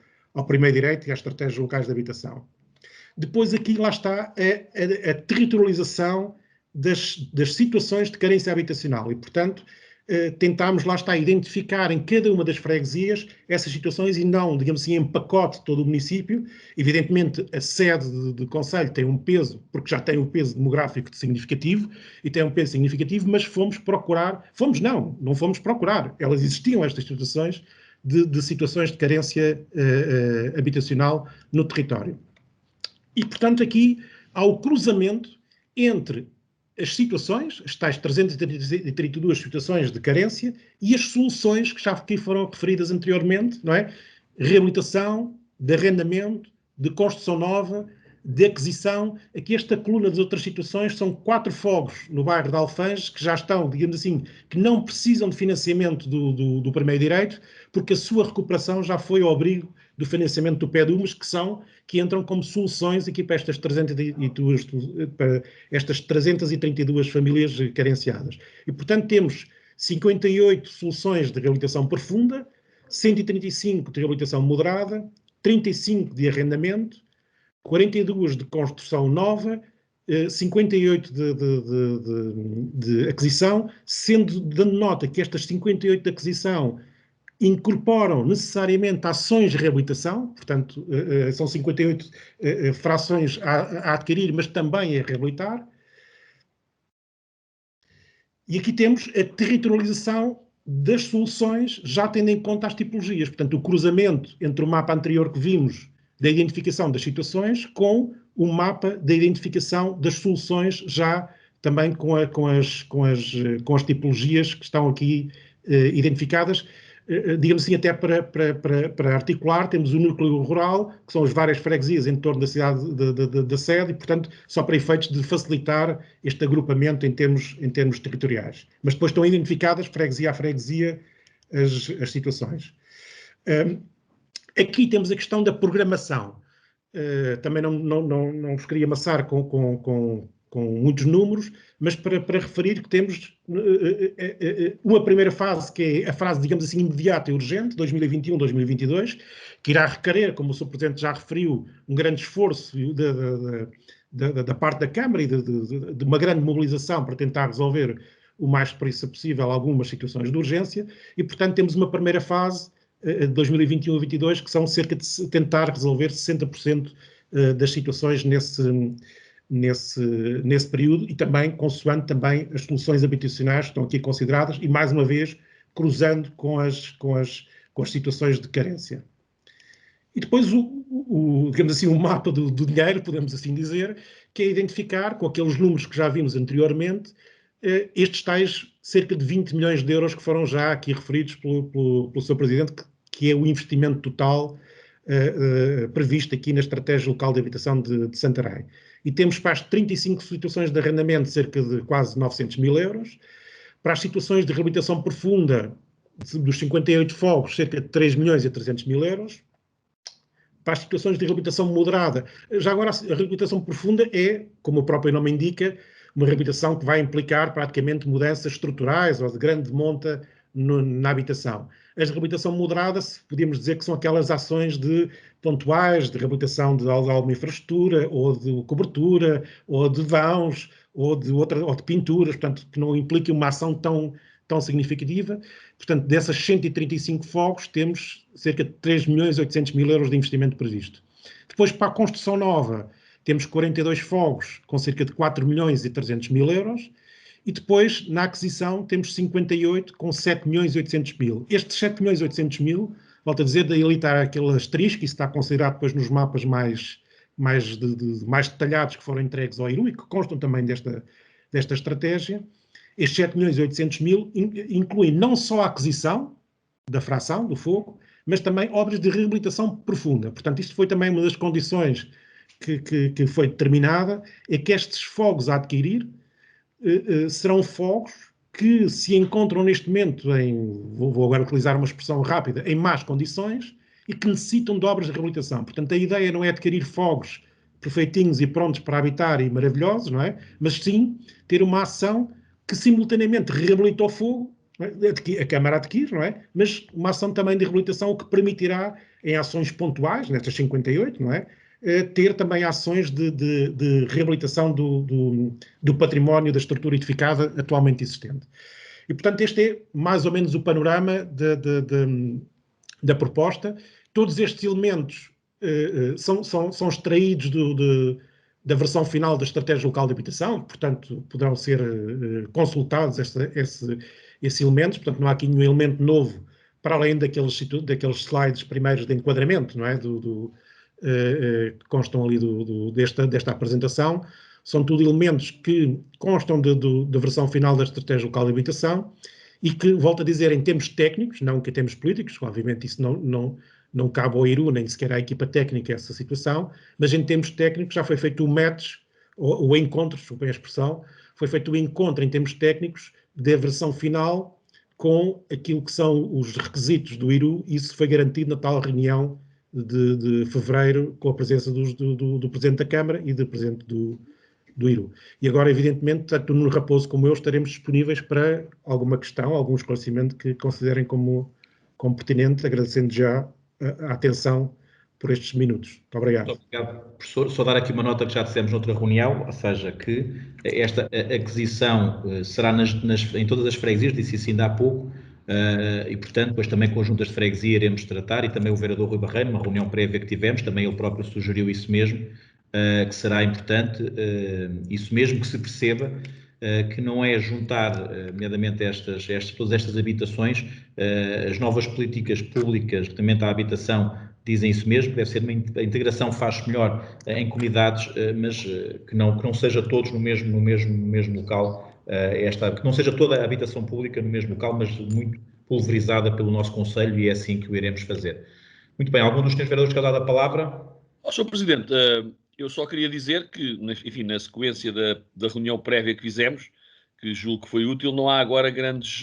primeiro direito e às estratégias locais de habitação. Depois aqui, lá está, a territorialização das situações de carência habitacional e, portanto, tentámos, lá está, identificar em cada uma das freguesias essas situações e não, digamos assim, em pacote todo o município. Evidentemente, a sede de concelho tem um peso, porque já tem um peso demográfico significativo, e tem um peso significativo, mas não fomos procurar. Elas existiam, estas situações, de situações de carência habitacional no território. E, portanto, aqui há o cruzamento entre as situações, as tais 332 situações de carência e as soluções que já aqui foram referidas anteriormente, não é? Reabilitação, de arrendamento, de construção nova, de aquisição. Aqui esta coluna das outras situações são 4 fogos no bairro de Alfanges que já estão, digamos assim, que não precisam de financiamento do primeiro direito, porque a sua recuperação já foi ao abrigo do financiamento do PEDUMES, que entram como soluções aqui para estas 332 famílias carenciadas. E, portanto, temos 58 soluções de reabilitação profunda, 135 de reabilitação moderada, 35 de arrendamento, 42 de construção nova, 58 de aquisição, dando nota que estas 58 de aquisição incorporam necessariamente ações de reabilitação, portanto, são 58 frações a adquirir, mas também a reabilitar. E aqui temos a territorialização das soluções, já tendo em conta as tipologias. Portanto, o cruzamento entre o mapa anterior que vimos da identificação das situações com o mapa da identificação das soluções, já também com as tipologias que estão aqui identificadas. Digamos assim, até para articular, temos o núcleo rural, que são as várias freguesias em torno da cidade da sede, e, portanto, só para efeitos de facilitar este agrupamento em termos territoriais. Mas depois estão identificadas, freguesia a freguesia, as situações. Aqui temos a questão da programação. Também não vos queria amassar com muitos números, mas para referir que temos uma primeira fase, que é a fase, digamos assim, imediata e urgente, 2021-2022, que irá requerer, como o Sr. Presidente já referiu, um grande esforço da parte da Câmara e de uma grande mobilização para tentar resolver o mais depressa possível algumas situações de urgência, e, portanto, temos uma primeira fase, 2021 a 2022, que são cerca de tentar resolver 60% das situações nesse período, e também consoante também as soluções habitacionais que estão aqui consideradas, e mais uma vez cruzando com as situações de carência. E depois digamos assim, o mapa do dinheiro, podemos assim dizer, que é identificar, com aqueles números que já vimos anteriormente, estes tais cerca de 20 milhões de euros que foram já aqui referidos pelo Sr. Presidente, que é o investimento total previsto aqui na Estratégia Local de Habitação de Santarém. E temos para as 35 situações de arrendamento cerca de quase 900 mil euros, para as situações de reabilitação profunda dos 58 fogos cerca de 3 milhões e 300 mil euros, para as situações de reabilitação moderada. Já agora, a reabilitação profunda é, como o próprio nome indica, uma reabilitação que vai implicar praticamente mudanças estruturais ou de grande monta na habitação. As de reabilitação moderada, podíamos dizer que são aquelas ações pontuais de reabilitação de alguma infraestrutura, ou de cobertura, ou de vãos, ou de pinturas, portanto, que não impliquem uma ação tão significativa. Portanto, dessas 135 fogos, temos cerca de 3.800.000 euros de investimento previsto. Depois, para a construção nova, temos 42 fogos com cerca de 4.300.000 euros. E depois, na aquisição, temos 58 com 7.800.000. Estes 7.800.000, volto a dizer, daí ali está aquele asterisco, isso está considerado depois nos mapas mais detalhados que foram entregues ao IRU e que constam também desta estratégia. Estes 7.800.000 incluem não só a aquisição da fração do fogo, mas também obras de reabilitação profunda. Portanto, isto foi também uma das condições que foi determinada, é que estes fogos a adquirir serão fogos que se encontram neste momento vou agora utilizar uma expressão rápida, em más condições e que necessitam de obras de reabilitação. Portanto, a ideia não é adquirir fogos perfeitinhos e prontos para habitar e maravilhosos, não é? Mas sim ter uma ação que simultaneamente reabilita o fogo, não é? A Câmara adquire, não é? Mas uma ação também de reabilitação, o que permitirá, em ações pontuais, nestas 58, não é? Ter também ações de reabilitação do património da estrutura edificada atualmente existente. E, portanto, este é mais ou menos o panorama da proposta. Todos estes elementos são extraídos da versão final da Estratégia Local de Habitação, portanto, poderão ser consultados esses elementos, portanto, não há aqui nenhum elemento novo, para além daqueles slides primeiros de enquadramento, não é? Que constam ali desta apresentação. São tudo elementos que constam da versão final da Estratégia Local de Habitação e que, volto a dizer, em termos técnicos, não que em termos políticos, obviamente isso não cabe ao IRU, nem sequer à equipa técnica essa situação, mas em termos técnicos já foi feito o match, o encontro, desculpem a expressão, foi feito o encontro em termos técnicos da versão final com aquilo que são os requisitos do IRU, e isso foi garantido na tal reunião de fevereiro, com a presença do Presidente da Câmara e do Presidente do IRU. E agora, evidentemente, tanto o Nuno Raposo como eu estaremos disponíveis para alguma questão, algum esclarecimento que considerem como pertinente, agradecendo já a atenção por estes minutos. Muito obrigado. Muito obrigado, professor. Só dar aqui uma nota que já dissemos noutra reunião, ou seja, que esta aquisição será em todas as freguesias, disse isso ainda há pouco, e, portanto, depois também com as juntas de freguesia iremos tratar, e também o vereador Rui Barreiro, numa reunião prévia que tivemos, também ele próprio sugeriu isso mesmo, que será importante, isso mesmo, que se perceba que não é juntar, nomeadamente todas estas habitações, as novas políticas públicas relativamente à habitação dizem isso mesmo, deve ser a integração faz melhor em comunidades, mas que não seja todos no mesmo local, que não seja toda a habitação pública no mesmo local, mas muito pulverizada pelo nosso Conselho, e é assim que o iremos fazer. Muito bem, algum dos senhores vereadores quer dar a palavra? Sr. Presidente, eu só queria dizer que, enfim, na sequência da reunião prévia que fizemos, que julgo que foi útil, não há agora grandes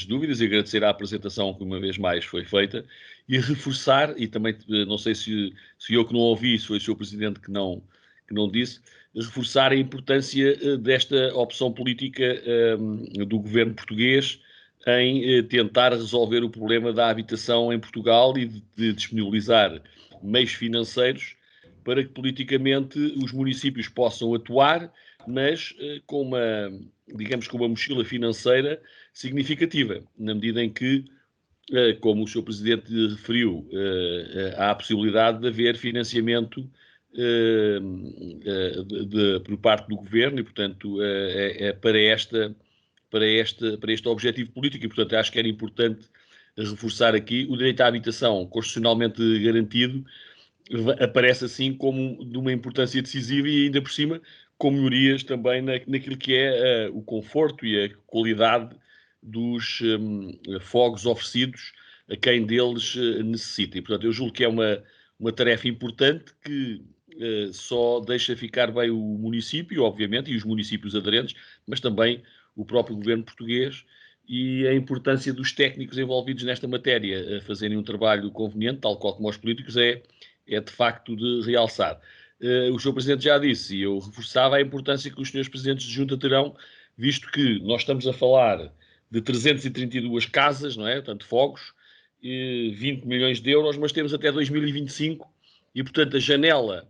dúvidas, e agradecer a apresentação que uma vez mais foi feita, e reforçar, e também, não sei se eu que não ouvi, se foi o Sr. Presidente que não disse, reforçar a importância desta opção política do governo português em tentar resolver o problema da habitação em Portugal e de disponibilizar meios financeiros para que politicamente os municípios possam atuar, mas com uma mochila financeira significativa, na medida em que, como o Sr. Presidente referiu, há a possibilidade de haver financiamento por parte do Governo, e, portanto, para este objetivo político, e, portanto, acho que era importante reforçar aqui o direito à habitação constitucionalmente garantido, aparece assim como de uma importância decisiva, e ainda por cima com melhorias também naquilo que é o conforto e a qualidade dos fogos oferecidos a quem deles necessita. E, portanto, eu julgo que é uma tarefa importante que só deixa ficar bem o município, obviamente, e os municípios aderentes, mas também o próprio governo português, e a importância dos técnicos envolvidos nesta matéria a fazerem um trabalho conveniente, tal qual como os políticos, é de facto de realçar. O Sr. Presidente já disse, e eu reforçava a importância que os senhores Presidentes de Junta terão, visto que nós estamos a falar de 332 casas, não é? Portanto, fogos, 20 milhões de euros, mas temos até 2025 e, portanto, a janela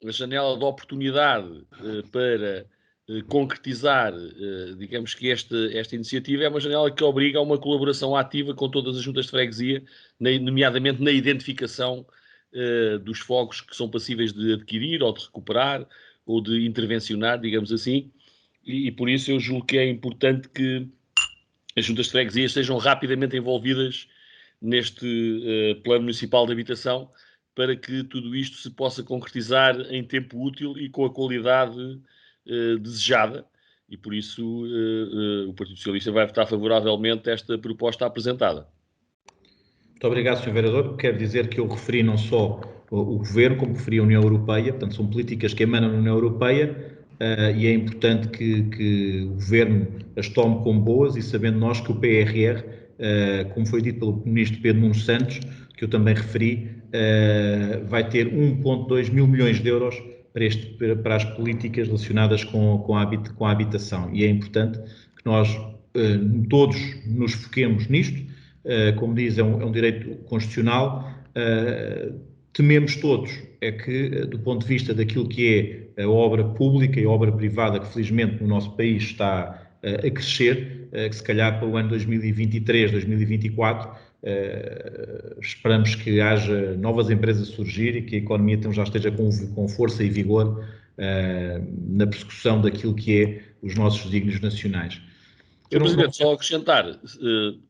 de oportunidade para concretizar, digamos que esta iniciativa é uma janela que obriga a uma colaboração ativa com todas as juntas de freguesia, nomeadamente na identificação dos fogos que são passíveis de adquirir ou de recuperar ou de intervencionar, digamos assim, e por isso eu julgo que é importante que as juntas de freguesia sejam rapidamente envolvidas neste plano municipal de habitação para que tudo isto se possa concretizar em tempo útil e com a qualidade desejada. E por isso o Partido Socialista vai votar favoravelmente esta proposta apresentada. Muito obrigado, Sr. Vereador. Quero dizer que eu referi não só o Governo, como referi a União Europeia, portanto são políticas que emanam da União Europeia e é importante que o Governo as tome como boas e sabendo nós que o PRR, como foi dito pelo Ministro Pedro Nuno Santos, que eu também referi, vai ter 1,2 mil milhões de euros para as políticas relacionadas com a habitação. E é importante que nós todos nos foquemos nisto. Como diz, é um direito constitucional. Tememos todos é que, do ponto de vista daquilo que é a obra pública e a obra privada, que felizmente no nosso país está a crescer, que se calhar para o ano 2023, 2024, esperamos que haja novas empresas a surgir e que a economia já esteja com força e vigor na persecução daquilo que é os nossos desígnios nacionais. Sr. Presidente, só acrescentar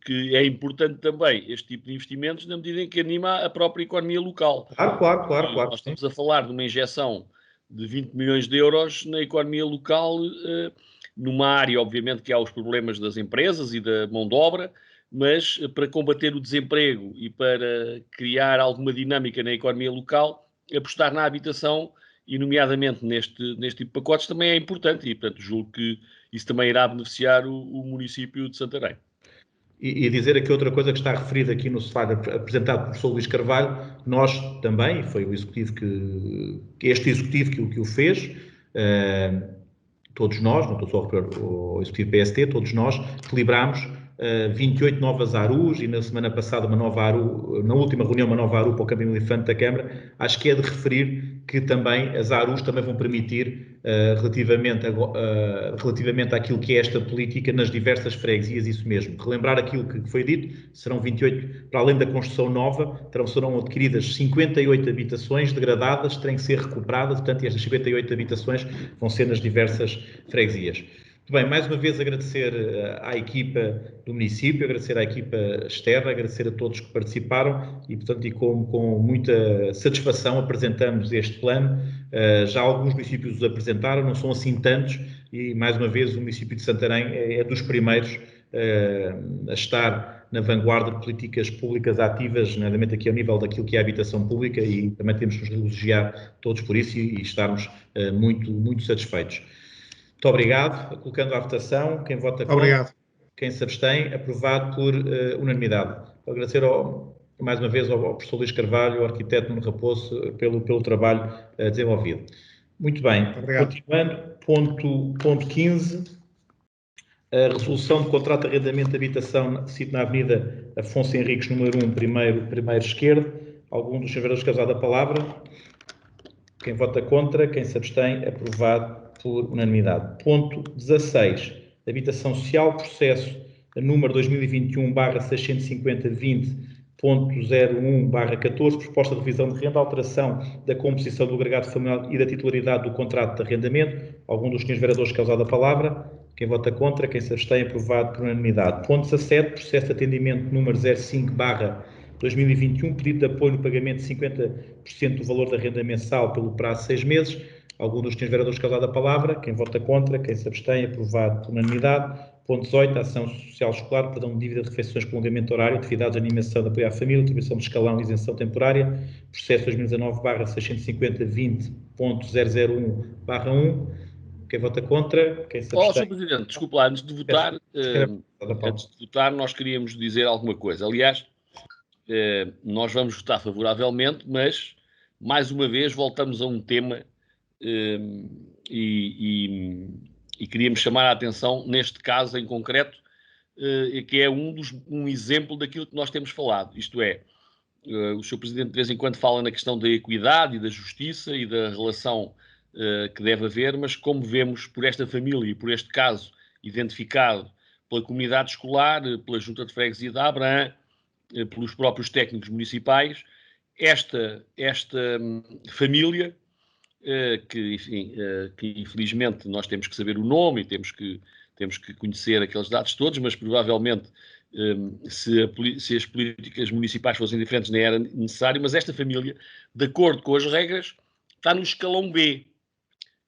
que é importante também este tipo de investimentos na medida em que anima a própria economia local. Claro. Nós estamos a falar de uma injeção de 20 milhões de euros na economia local, numa área, obviamente, que há os problemas das empresas e da mão de obra, mas para combater o desemprego e para criar alguma dinâmica na economia local, apostar na habitação e, nomeadamente, neste tipo de pacotes também é importante e, portanto, julgo que isso também irá beneficiar o município de Santarém. E dizer aqui outra coisa que está referida aqui no slide apresentado pelo professor Luís Carvalho, nós também, foi o executivo este executivo que o fez, todos nós, não estou só a referir ao executivo PST, todos nós equilibramos 28 novas ARUs e na semana passada uma nova ARU, na última reunião uma nova ARU para o Caminho Elefante da Câmara. Acho que é de referir que também as ARUs também vão permitir, relativamente àquilo que é esta política nas diversas freguesias, isso mesmo. Relembrar aquilo que foi dito, serão 28, para além da construção nova, serão adquiridas 58 habitações degradadas, terem que ser recuperadas, portanto, estas 58 habitações vão ser nas diversas freguesias. Muito bem, mais uma vez agradecer à equipa do município, agradecer à equipa externa, agradecer a todos que participaram e, portanto, com muita satisfação apresentamos este plano. Já alguns municípios os apresentaram, não são assim tantos e, mais uma vez, o município de Santarém é dos primeiros a estar na vanguarda de políticas públicas ativas, nomeadamente aqui ao nível daquilo que é a habitação pública e também temos que nos elogiar todos por isso e estarmos muito satisfeitos. Muito obrigado. Colocando à votação, quem vota contra, quem se abstém, aprovado por unanimidade. Vou agradecer mais uma vez ao professor Luís Carvalho, ao arquiteto Nuno Raposo, pelo trabalho desenvolvido. Muito bem. Continuando, ponto 15, a resolução de contrato de arrendamento de habitação sito na Avenida Afonso Henriques, número 1, primeiro esquerdo. Algum dos senhores vereadores quer usar a palavra? Quem vota contra, quem se abstém, aprovado por unanimidade. Ponto 16. Habitação social, processo número 2021/65020.01/14, proposta de revisão de renda, alteração da composição do agregado familiar e da titularidade do contrato de arrendamento. Algum dos senhores vereadores quer usar a palavra? Quem vota contra, quem se abstém, aprovado por unanimidade. Ponto 17. Processo de atendimento número 05/2021, pedido de apoio no pagamento de 50% do valor da renda mensal pelo prazo de 6 meses. Algum dos senhores vereadores quer usar a palavra? Quem vota contra, quem se abstém, aprovado por unanimidade. Ponto 18, ação social escolar, perdão de dívida de refeições, prolongamento horário, atividades de animação de apoio à família, atribuição de escalão e isenção temporária, processo 2019/65020.001/1. Quem vota contra, quem se abstém? Sr. Presidente, desculpe lá, antes de votar, nós queríamos dizer alguma coisa. Aliás, nós vamos votar favoravelmente, mas, mais uma vez, voltamos a um tema e queríamos chamar a atenção, neste caso em concreto, que é um exemplo daquilo que nós temos falado. Isto é, o Sr. Presidente de vez em quando fala na questão da equidade e da justiça e da relação que deve haver, mas como vemos por esta família e por este caso identificado pela comunidade escolar, pela Junta de Freguesia da Abram, pelos próprios técnicos municipais, esta família, que infelizmente nós temos que saber o nome e temos que conhecer aqueles dados todos, mas provavelmente se as políticas municipais fossem diferentes nem era necessário, mas esta família, de acordo com as regras, está no escalão B.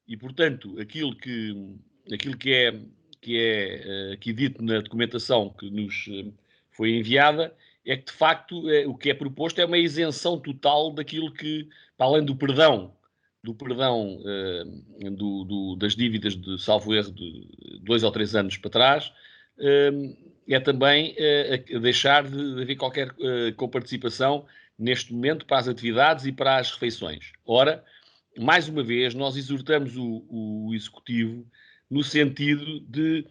E, portanto, aquilo que é aqui dito na documentação que nos foi enviada é que, de facto, o que é proposto é uma isenção total daquilo que, para além do perdão das dívidas de salvo erro de 2 ou 3 anos para trás, é também deixar de haver qualquer coparticipação neste momento para as atividades e para as refeições. Ora, mais uma vez, nós exortamos o Executivo no sentido de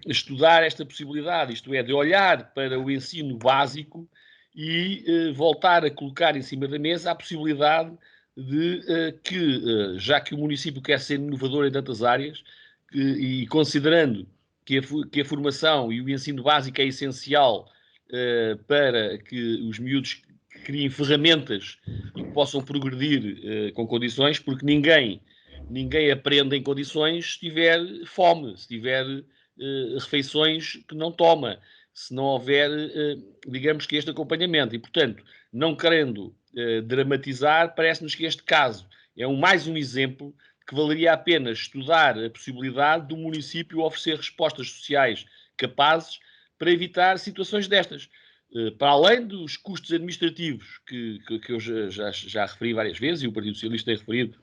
estudar esta possibilidade, isto é, de olhar para o ensino básico e voltar a colocar em cima da mesa a possibilidade de que, já que o município quer ser inovador em tantas áreas, e considerando que a formação e o ensino básico é essencial para que os miúdos criem ferramentas e que possam progredir com condições, porque ninguém aprende em condições se tiver fome, se tiver refeições que não toma, se não houver, digamos que este acompanhamento. E, portanto, não querendo dramatizar, parece-nos que este caso é mais um exemplo que valeria a pena estudar a possibilidade do município oferecer respostas sociais capazes para evitar situações destas. Para além dos custos administrativos que eu já referi várias vezes, e o Partido Socialista tem referido,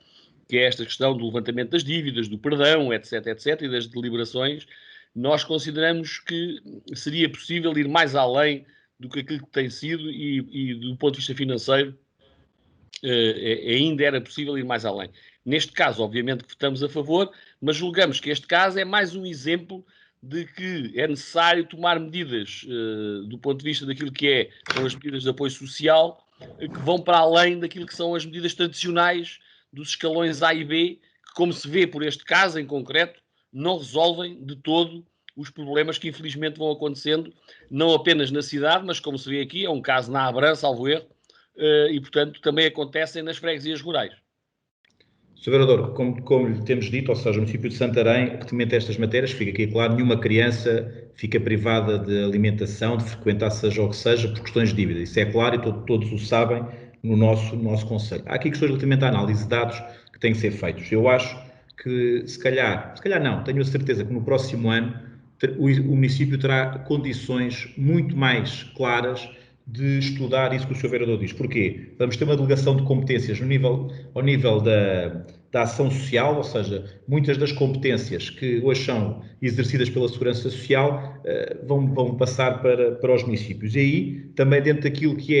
que é esta questão do levantamento das dívidas, do perdão, etc., e das deliberações, nós consideramos que seria possível ir mais além do que aquilo que tem sido e do ponto de vista financeiro, ainda era possível ir mais além. Neste caso, obviamente que votamos a favor, mas julgamos que este caso é mais um exemplo de que é necessário tomar medidas do ponto de vista daquilo que são as medidas de apoio social, que vão para além daquilo que são as medidas tradicionais dos escalões A e B, que, como se vê por este caso em concreto, não resolvem de todo os problemas que infelizmente vão acontecendo, não apenas na cidade, mas como se vê aqui, é um caso na Abram, salvo erro, e portanto também acontecem nas freguesias rurais. Sr. Vereador, como lhe temos dito, ou seja, o município de Santarém, relativamente a estas matérias, fica aqui claro, nenhuma criança fica privada de alimentação, de frequentar seja o que seja, por questões de dívida. Isso é claro e todos o sabem no nosso concelho. Há aqui questões relativamente à análise de dados que têm que ser feitos. Eu acho que, se calhar não, tenho a certeza que no próximo ano o município terá condições muito mais claras de estudar isso que o Sr. Vereador diz. Porquê? Vamos ter uma delegação de competências ao nível da ação social, ou seja, muitas das competências que hoje são exercidas pela Segurança Social vão passar para os municípios. E aí, também dentro daquilo que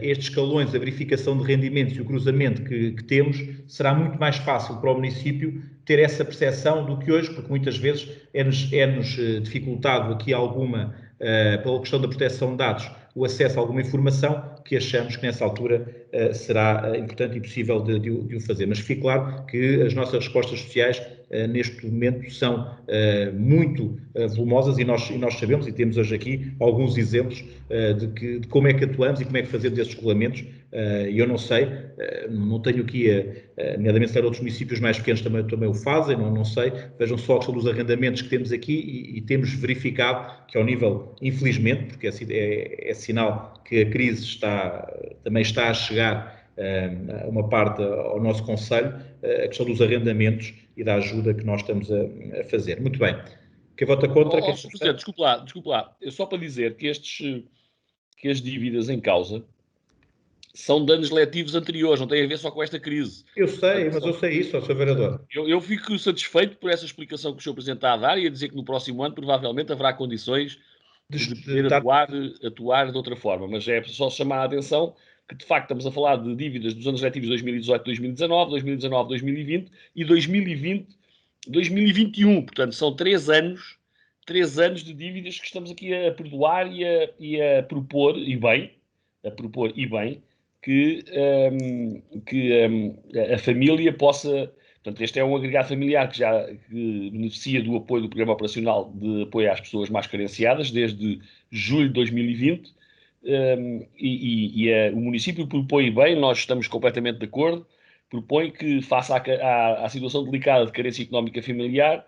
estes escalões, a verificação de rendimentos e o cruzamento que temos, será muito mais fácil para o município ter essa percepção do que hoje, porque muitas vezes é-nos dificultado aqui alguma, pela questão da proteção de dados, o acesso a alguma informação que achamos que nessa altura será importante e possível de o fazer. Mas fique claro que as nossas respostas sociais neste momento são muito volumosas e nós sabemos e temos hoje aqui alguns exemplos de como é que atuamos e como é que fazemos esses regulamentos. E eu não sei, não tenho aqui, nomeadamente se outros municípios mais pequenos também o fazem, não sei. Vejam só a questão dos arrendamentos que temos aqui e temos verificado que ao nível, infelizmente, porque é sinal que a crise também está a chegar a uma parte ao nosso concelho, a questão dos arrendamentos e da ajuda que nós estamos a fazer. Muito bem. Quem vota contra... Desculpe lá. Só para dizer que as dívidas em causa são danos letivos anteriores, não tem a ver só com esta crise. Eu sei, mas eu sei isso, Sr. Vereador. Eu fico satisfeito por essa explicação que o Sr. Presidente está a dar e a dizer que no próximo ano provavelmente haverá condições de poder atuar de outra forma, mas é só chamar a atenção que de facto estamos a falar de dívidas dos anos letivos 2018, 2019, 2019, 2020 e 2020, 2021. Portanto, são 3 anos 3 anos de dívidas que estamos aqui a perdoar e a propor, e bem, que a família possa... Portanto, este é um agregado familiar que beneficia do apoio do Programa Operacional de Apoio às Pessoas Mais Carenciadas desde julho de 2020, o município propõe bem, nós estamos completamente de acordo, propõe que, face à situação delicada de carência económica familiar,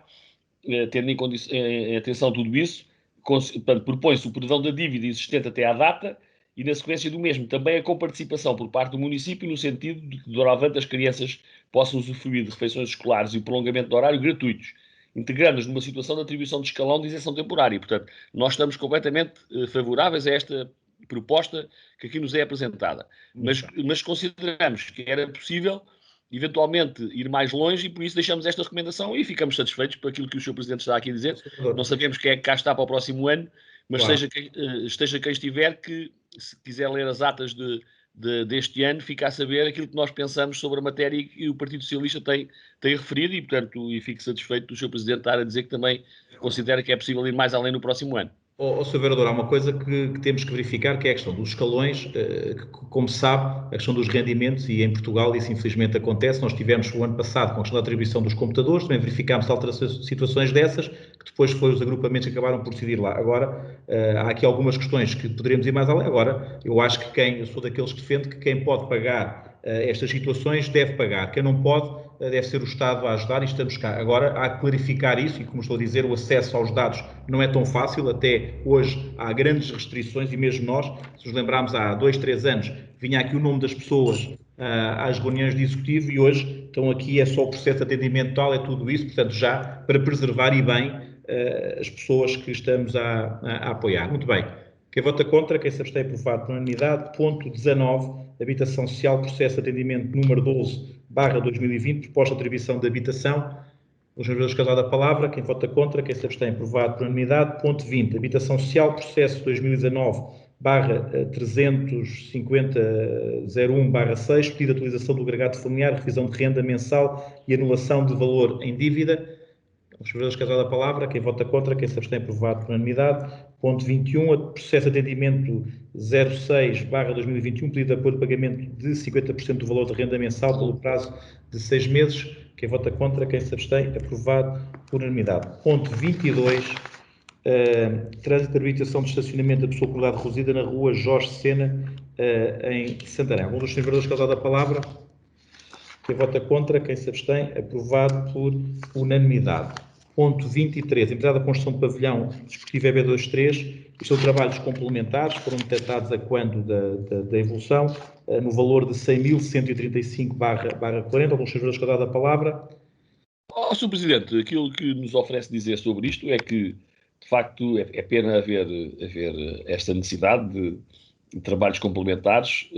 tendo em atenção tudo isso, portanto, propõe-se o perdão da dívida existente até à data e, na sequência do mesmo, também a comparticipação por parte do município no sentido de que, doravante, as crianças possam usufruir de refeições escolares e o prolongamento do horário gratuitos, integrando-nos numa situação de atribuição de escalão de isenção temporária. Portanto, nós estamos completamente favoráveis a esta proposta que aqui nos é apresentada. Mas consideramos que era possível, eventualmente, ir mais longe e por isso deixamos esta recomendação e ficamos satisfeitos por aquilo que o Sr. Presidente está aqui a dizer. Não sabemos quem é que cá está para o próximo ano, mas claro, esteja quem estiver, que se quiser ler as atas deste ano, fica a saber aquilo que nós pensamos sobre a matéria e que o Partido Socialista tem referido e, portanto, fico satisfeito do Sr. Presidente estar a dizer que também considera que é possível ir mais além no próximo ano. Sr. Vereador, há uma coisa que temos que verificar, que é a questão dos escalões, que, como sabe, a questão dos rendimentos, e em Portugal isso infelizmente acontece. Nós tivemos o ano passado com a questão da atribuição dos computadores, também verificámos alterações, situações dessas, que depois foram os agrupamentos que acabaram por decidir lá. Agora, há aqui algumas questões que poderíamos ir mais além. Agora, eu acho que eu sou daqueles que defende que quem pode pagar estas situações deve pagar, quem não pode deve ser o Estado a ajudar e estamos cá. Agora, há que clarificar isso e, como estou a dizer, o acesso aos dados não é tão fácil, até hoje há grandes restrições e mesmo nós, se nos lembrarmos, há 2, 3 anos, vinha aqui o nome das pessoas às reuniões de executivo e hoje estão aqui, é só o processo de atendimento tal, é tudo isso, portanto, já para preservar e bem as pessoas que estamos a apoiar. Muito bem. Quem vota contra, quem se abstém, aprovado por unanimidade. Ponto 19, habitação social, processo de atendimento número 12/2020, proposta de atribuição de habitação. Os senhores casados da palavra, quem vota contra, quem se abstém, aprovado por unanimidade. Ponto 20, habitação social, processo 2019/35001/6, pedido de atualização do agregado familiar, revisão de renda mensal e anulação de valor em dívida. Os senhores casados da palavra, quem vota contra, quem se abstém, aprovado por unanimidade. Ponto 21, processo de atendimento 06/2021, pedido de apoio de pagamento de 50% do valor de renda mensal pelo prazo de 6 meses. Quem vota contra, quem se abstém, aprovado por unanimidade. Ponto 22, trânsito de habilitação de estacionamento da pessoa por lado reduzida na rua Jorge Sena, em Santarém. Algum dos senhores casados da palavra? Quem vota contra, quem se abstém, aprovado por unanimidade. Ponto 23, empresa da construção de pavilhão desportivo EB23, são trabalhos complementares, foram detectados a quando da evolução, no valor de 100.135/40. Alguns senhores que dado a palavra. Sr. Presidente, aquilo que nos oferece dizer sobre isto é que, de facto, é pena haver esta necessidade de trabalhos complementares,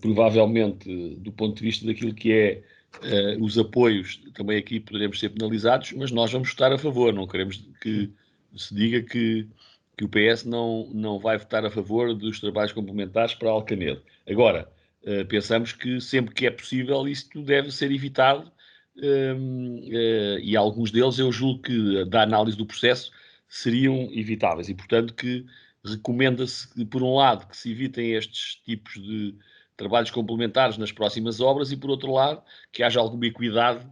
provavelmente do ponto de vista daquilo que é os apoios, também aqui poderemos ser penalizados, mas nós vamos votar a favor, não queremos que se diga que o PS não vai votar a favor dos trabalhos complementares para Alcanedo. Agora, pensamos que sempre que é possível isto deve ser evitado e alguns deles eu julgo que, da análise do processo, seriam evitáveis e, portanto, que recomenda-se, por um lado, que se evitem estes tipos de trabalhos complementares nas próximas obras e, por outro lado, que haja alguma equidade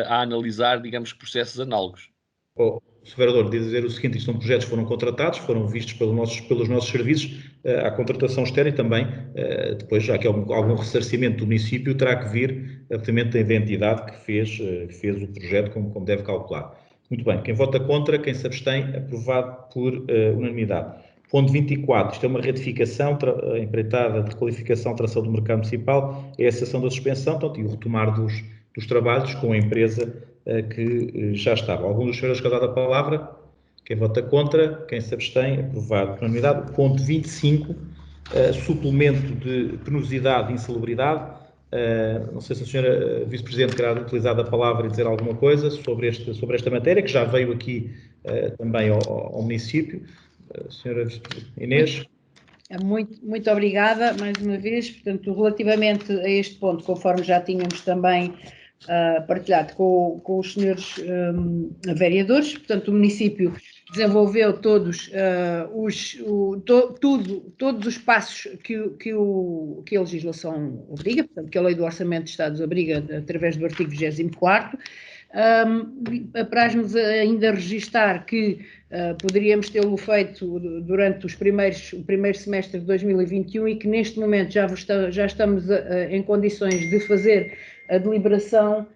a analisar, digamos, processos análogos. O Sr. Vereador, dizer o seguinte, isto são projetos que foram contratados, foram vistos pelos nossos serviços, à contratação externa e também, depois, já que algum ressarcimento do município, terá que vir, obviamente, da entidade que fez o projeto, como deve calcular. Muito bem, quem vota contra, quem se abstém, aprovado por unanimidade. Ponto 24, isto é uma retificação, empreitada de qualificação, tração do mercado municipal, é a cessação da suspensão, portanto, e o retomar dos trabalhos com a empresa que já estava. Algum dos senhores dado a palavra? Quem vota contra, quem se abstém, aprovado por unanimidade. Ponto 25, suplemento de penosidade e insalubridade. Não sei se a senhora Vice-Presidente querá utilizar a palavra e dizer alguma coisa sobre esta matéria, que já veio aqui também ao município. Senhora Inês. Muito obrigada, mais uma vez. Portanto, relativamente a este ponto, conforme já tínhamos também partilhado com os senhores vereadores. Portanto, o município desenvolveu todos os passos que a legislação obriga, portanto, que a Lei do Orçamento de Estado obriga através do artigo 24º. Apraz-nos ainda registar que poderíamos tê-lo feito durante o primeiro semestre de 2021 e que neste momento já estamos em condições de fazer a deliberação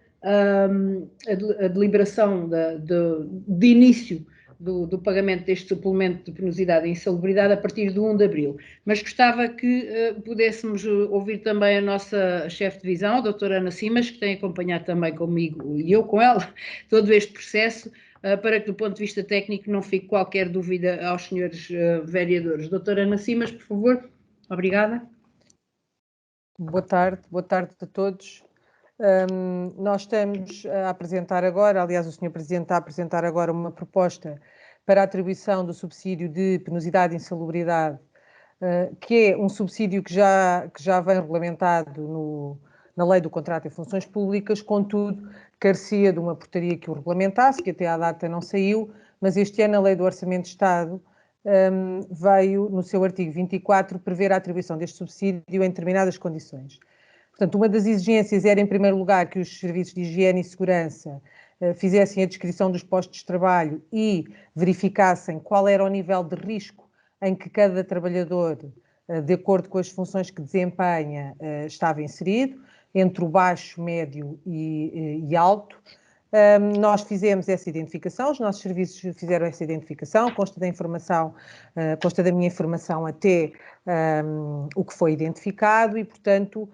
de início do pagamento deste suplemento de penosidade e insalubridade a partir de 1 de abril. Mas gostava que pudéssemos ouvir também a nossa chefe de divisão, a doutora Ana Simas, que tem acompanhado também comigo e eu com ela todo este processo, para que do ponto de vista técnico não fique qualquer dúvida aos senhores vereadores. Doutora Ana Simas, por favor. Obrigada. Boa tarde a todos. Nós estamos a apresentar agora, aliás, o Sr. Presidente está a apresentar agora uma proposta para a atribuição do subsídio de penosidade e insalubridade, que é um subsídio que já vem regulamentado na Lei do Contrato e Funções Públicas, contudo, carecia de uma portaria que o regulamentasse, que até à data não saiu, mas este ano a Lei do Orçamento de Estado veio, no seu artigo 24, prever a atribuição deste subsídio em determinadas condições. Portanto, uma das exigências era, em primeiro lugar, que os serviços de higiene e segurança fizessem a descrição dos postos de trabalho e verificassem qual era o nível de risco em que cada trabalhador, de acordo com as funções que desempenha, estava inserido, entre o baixo, médio e alto. Nós fizemos essa identificação, os nossos serviços fizeram essa identificação, consta da minha informação até o que foi identificado e, portanto,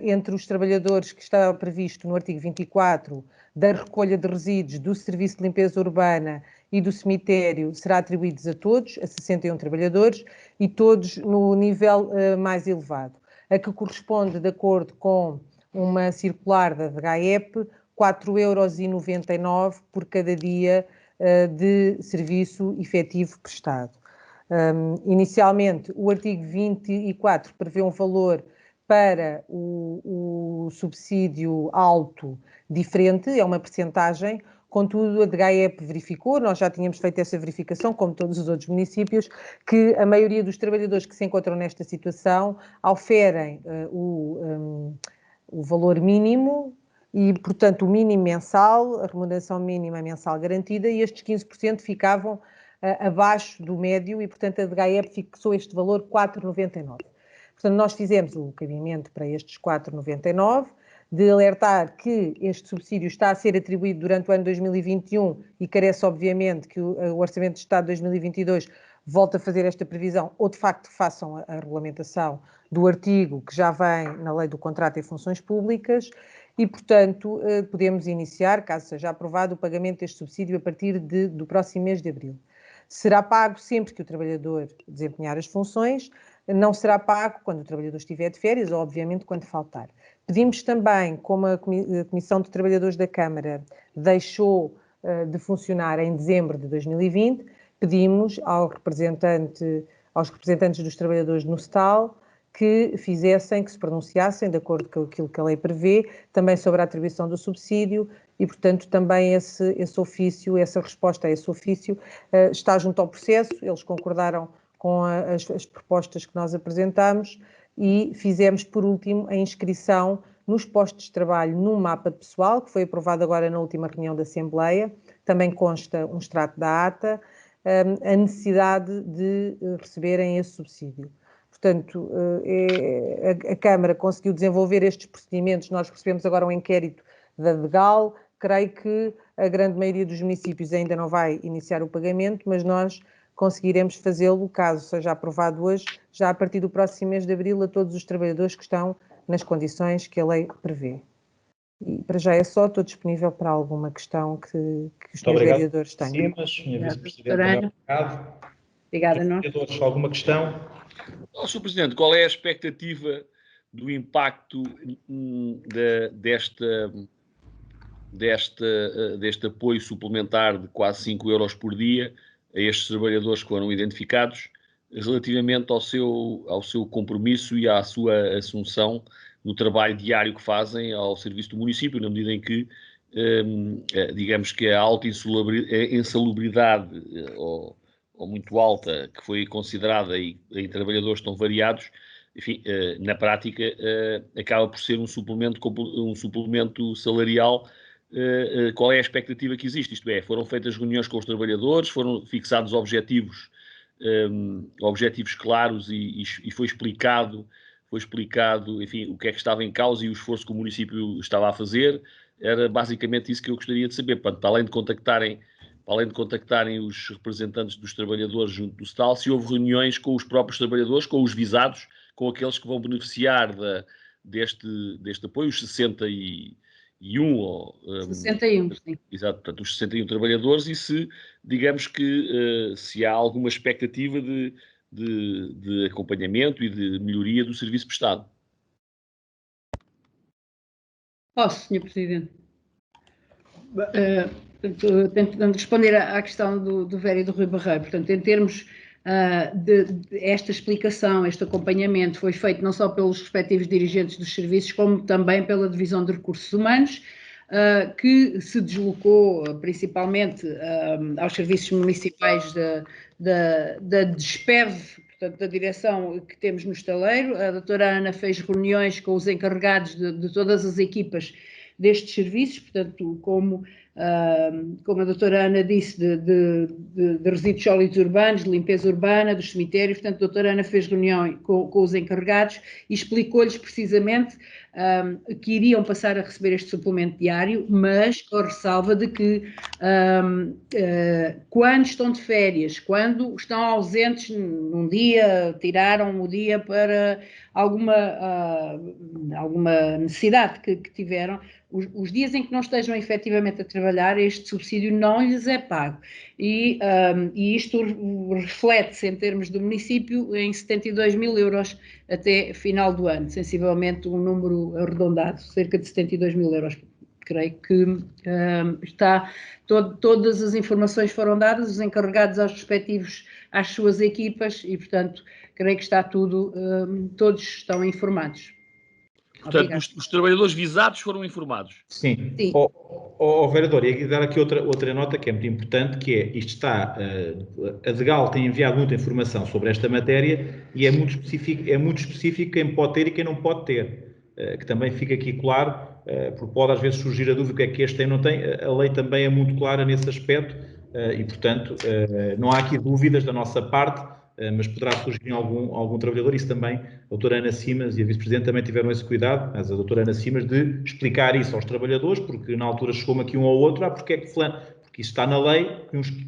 entre os trabalhadores que está previsto no artigo 24 da recolha de resíduos, do serviço de limpeza urbana e do cemitério, será atribuídos a todos, a 61 trabalhadores, e todos no nível mais elevado, a que corresponde, de acordo com uma circular da GAEP, 4,99 € por cada dia de serviço efetivo prestado. Inicialmente, o artigo 24 prevê um valor para o subsídio alto diferente, é uma percentagem, contudo a GAEP verificou, nós já tínhamos feito essa verificação, como todos os outros municípios, que a maioria dos trabalhadores que se encontram nesta situação oferem o valor mínimo e, portanto, o mínimo mensal, a remuneração mínima mensal garantida, e estes 15% ficavam abaixo do médio e, portanto, a GAEP fixou este valor 4,99. Portanto, nós fizemos o cabimento para estes 4,99, de alertar que este subsídio está a ser atribuído durante o ano 2021 e carece, obviamente, que o Orçamento de Estado de 2022 volte a fazer esta previsão ou, de facto, façam a regulamentação do artigo que já vem na Lei do Contrato e Funções Públicas e, portanto, podemos iniciar, caso seja aprovado, o pagamento deste subsídio a partir do próximo mês de abril. Será pago sempre que o trabalhador desempenhar as funções, não será pago quando o trabalhador estiver de férias ou, obviamente, quando faltar. Pedimos também, como a Comissão de Trabalhadores da Câmara deixou de funcionar em dezembro de 2020, pedimos aos representantes dos trabalhadores no STAL que se pronunciassem, de acordo com aquilo que a lei prevê, também sobre a atribuição do subsídio e, portanto, também esse ofício, essa resposta a esse ofício está junto ao processo, eles concordaram com as propostas que nós apresentámos e fizemos, por último, a inscrição nos postos de trabalho num mapa de pessoal, que foi aprovado agora na última reunião da Assembleia, também consta um extrato da ata, a necessidade de receberem esse subsídio. Portanto, a Câmara conseguiu desenvolver estes procedimentos, nós recebemos agora um inquérito da DEGAL, creio que a grande maioria dos municípios ainda não vai iniciar o pagamento, mas nós conseguiremos fazê-lo, caso seja aprovado hoje, já a partir do próximo mês de abril, a todos os trabalhadores que estão nas condições que a lei prevê. E para já é só, estou disponível para alguma questão que os senhores vereadores tenham. Obrigado. Obrigada, não. Vereadores, alguma questão? Sr. Presidente, qual é a expectativa do impacto deste apoio suplementar de quase 5 € por dia a estes trabalhadores que foram identificados, relativamente ao seu compromisso e à sua assunção no trabalho diário que fazem ao serviço do município, na medida em que, digamos que a alta insalubridade ou muito alta que foi considerada em trabalhadores tão variados, enfim, na prática acaba por ser um suplemento salarial. Qual é a expectativa que existe? Isto é, foram feitas reuniões com os trabalhadores, foram fixados objetivos claros e foi explicado, enfim, o que é que estava em causa e o esforço que o município estava a fazer. Era basicamente isso que eu gostaria de saber. Portanto, para além de contactarem os representantes dos trabalhadores junto do STAL, se houve reuniões com os próprios trabalhadores, com os visados, com aqueles que vão beneficiar deste apoio, os 61. 61, sim. Exato, portanto, os 61 trabalhadores, e se, digamos que, se há alguma expectativa de acompanhamento e de melhoria do serviço prestado. Posso, Sr. Presidente? Tentando responder à questão do Vério e do Rui Barreiro. Portanto, em termos esta explicação, este acompanhamento foi feito não só pelos respectivos dirigentes dos serviços, como também pela Divisão de Recursos Humanos, que se deslocou principalmente aos serviços municipais da DESPEV, portanto, da direção que temos no estaleiro. A doutora Ana fez reuniões com os encarregados de todas as equipas destes serviços, portanto, como a doutora Ana disse, de resíduos sólidos urbanos, de limpeza urbana, dos cemitérios. Portanto, a doutora Ana fez reunião com os encarregados e explicou-lhes precisamente que iriam passar a receber este suplemento diário, mas com a ressalva de que quando estão de férias, quando estão ausentes num dia, tiraram o dia para alguma necessidade que tiveram, os dias em que não estejam efetivamente a trabalhar, este subsídio não lhes é pago. E isto reflete-se em termos do município em 72 mil euros até final do ano, sensivelmente um número arredondado, cerca de 72 mil euros. Creio que todas as informações foram dadas, os encarregados às suas equipas e, portanto, creio que está tudo, todos estão informados. Portanto, os trabalhadores visados foram informados. Sim. Sim. Vereador, e dar aqui outra nota que é muito importante, que é, isto está, a DEGAL tem enviado muita informação sobre esta matéria e é muito específico quem pode ter e quem não pode ter, que também fica aqui claro, porque pode às vezes surgir a dúvida o que é que este tem ou não tem, a lei também é muito clara nesse aspecto e, portanto, não há aqui dúvidas da nossa parte, mas poderá surgir algum trabalhador. Isso também, a doutora Ana Simas e a vice-presidente também tiveram esse cuidado, mas a doutora Ana Simas, de explicar isso aos trabalhadores, porque na altura chegou-me aqui um ou outro, porque é que fulano, porque isso está na lei,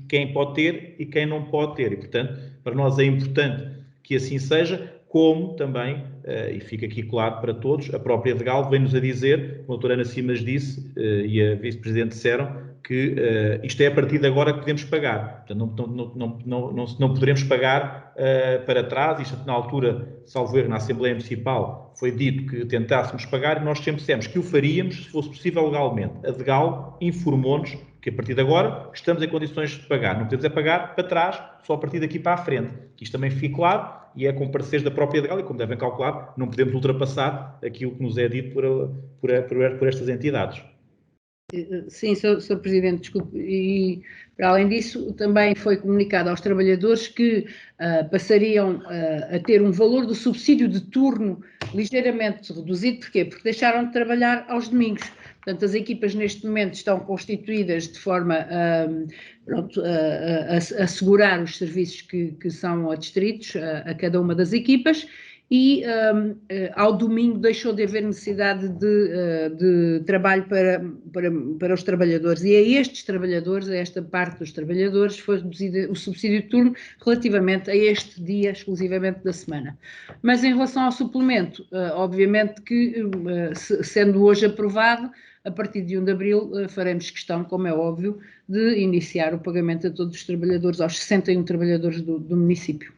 quem pode ter e quem não pode ter, e portanto, para nós é importante que assim seja, como também, e fica aqui claro para todos, a própria DEGAL vem-nos a dizer, como a doutora Ana Simas disse, e a vice-presidente disseram, que isto é a partir de agora que podemos pagar. Portanto, não poderemos pagar para trás. Isto, na altura, salvo erro, na Assembleia Municipal, foi dito que tentássemos pagar e nós sempre dissemos que o faríamos se fosse possível legalmente. A DEGAL informou-nos que a partir de agora estamos em condições de pagar. Não podemos é pagar para trás, só a partir daqui para a frente. Que isto também fique claro e é com pareceres da própria DEGAL e, como devem calcular, não podemos ultrapassar aquilo que nos é dito por estas entidades. Sim, Sr. Presidente, desculpe. E, para além disso, também foi comunicado aos trabalhadores que passariam a ter um valor do subsídio de turno ligeiramente reduzido. Porquê? Porque deixaram de trabalhar aos domingos. Portanto, as equipas neste momento estão constituídas de forma a assegurar os serviços que são adstritos a cada uma das equipas. E ao domingo deixou de haver necessidade de trabalho para os trabalhadores, e a estes trabalhadores, a esta parte dos trabalhadores, foi reduzido o subsídio de turno relativamente a este dia exclusivamente da semana. Mas em relação ao suplemento, obviamente que, sendo hoje aprovado, a partir de 1 de abril faremos questão, como é óbvio, de iniciar o pagamento a todos os trabalhadores, aos 61 trabalhadores do município.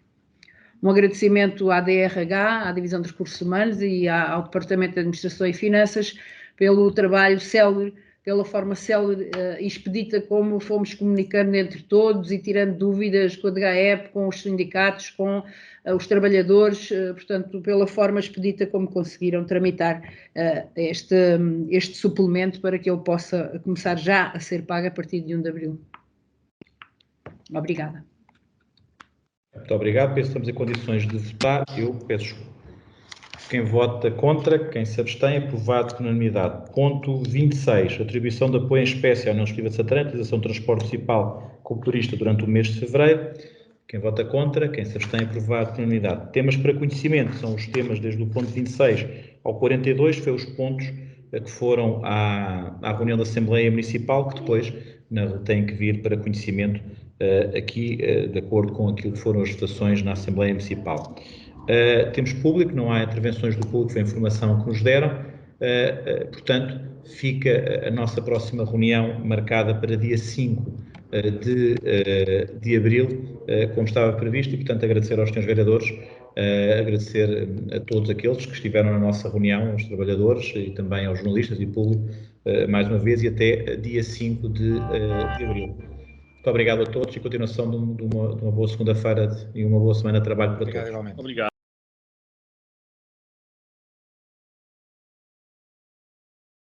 Um agradecimento à DRH, à Divisão de Recursos Humanos e ao Departamento de Administração e Finanças pelo trabalho célere pela forma célere e expedita como fomos comunicando entre todos e tirando dúvidas com a DGAEP, com os sindicatos, com os trabalhadores, portanto, pela forma expedita como conseguiram tramitar este suplemento para que ele possa começar já a ser pago a partir de 1 de abril. Obrigada. Muito obrigado. Penso que estamos em condições de votar. Eu peço quem vota contra, quem se abstém, aprovado por unanimidade. Ponto 26. Atribuição de apoio em espécie à União Desportiva de Santarém, utilização de transporte municipal culturista durante o mês de fevereiro. Quem vota contra, quem se abstém, aprovado por unanimidade. Temas para conhecimento, são os temas desde o ponto 26 ao 42, foi os pontos que foram à reunião da Assembleia Municipal, que depois têm que vir para conhecimento aqui, de acordo com aquilo que foram as votações na Assembleia Municipal. Temos público, não há intervenções do público, foi a informação que nos deram, portanto, fica a nossa próxima reunião marcada para dia 5 de abril, como estava previsto, e, portanto, agradecer aos senhores vereadores, agradecer a todos aqueles que estiveram na nossa reunião, aos trabalhadores e também aos jornalistas e público, mais uma vez, e até dia 5 de abril. Muito obrigado a todos e continuação de uma boa segunda-feira e uma boa semana de trabalho para todos. Obrigado.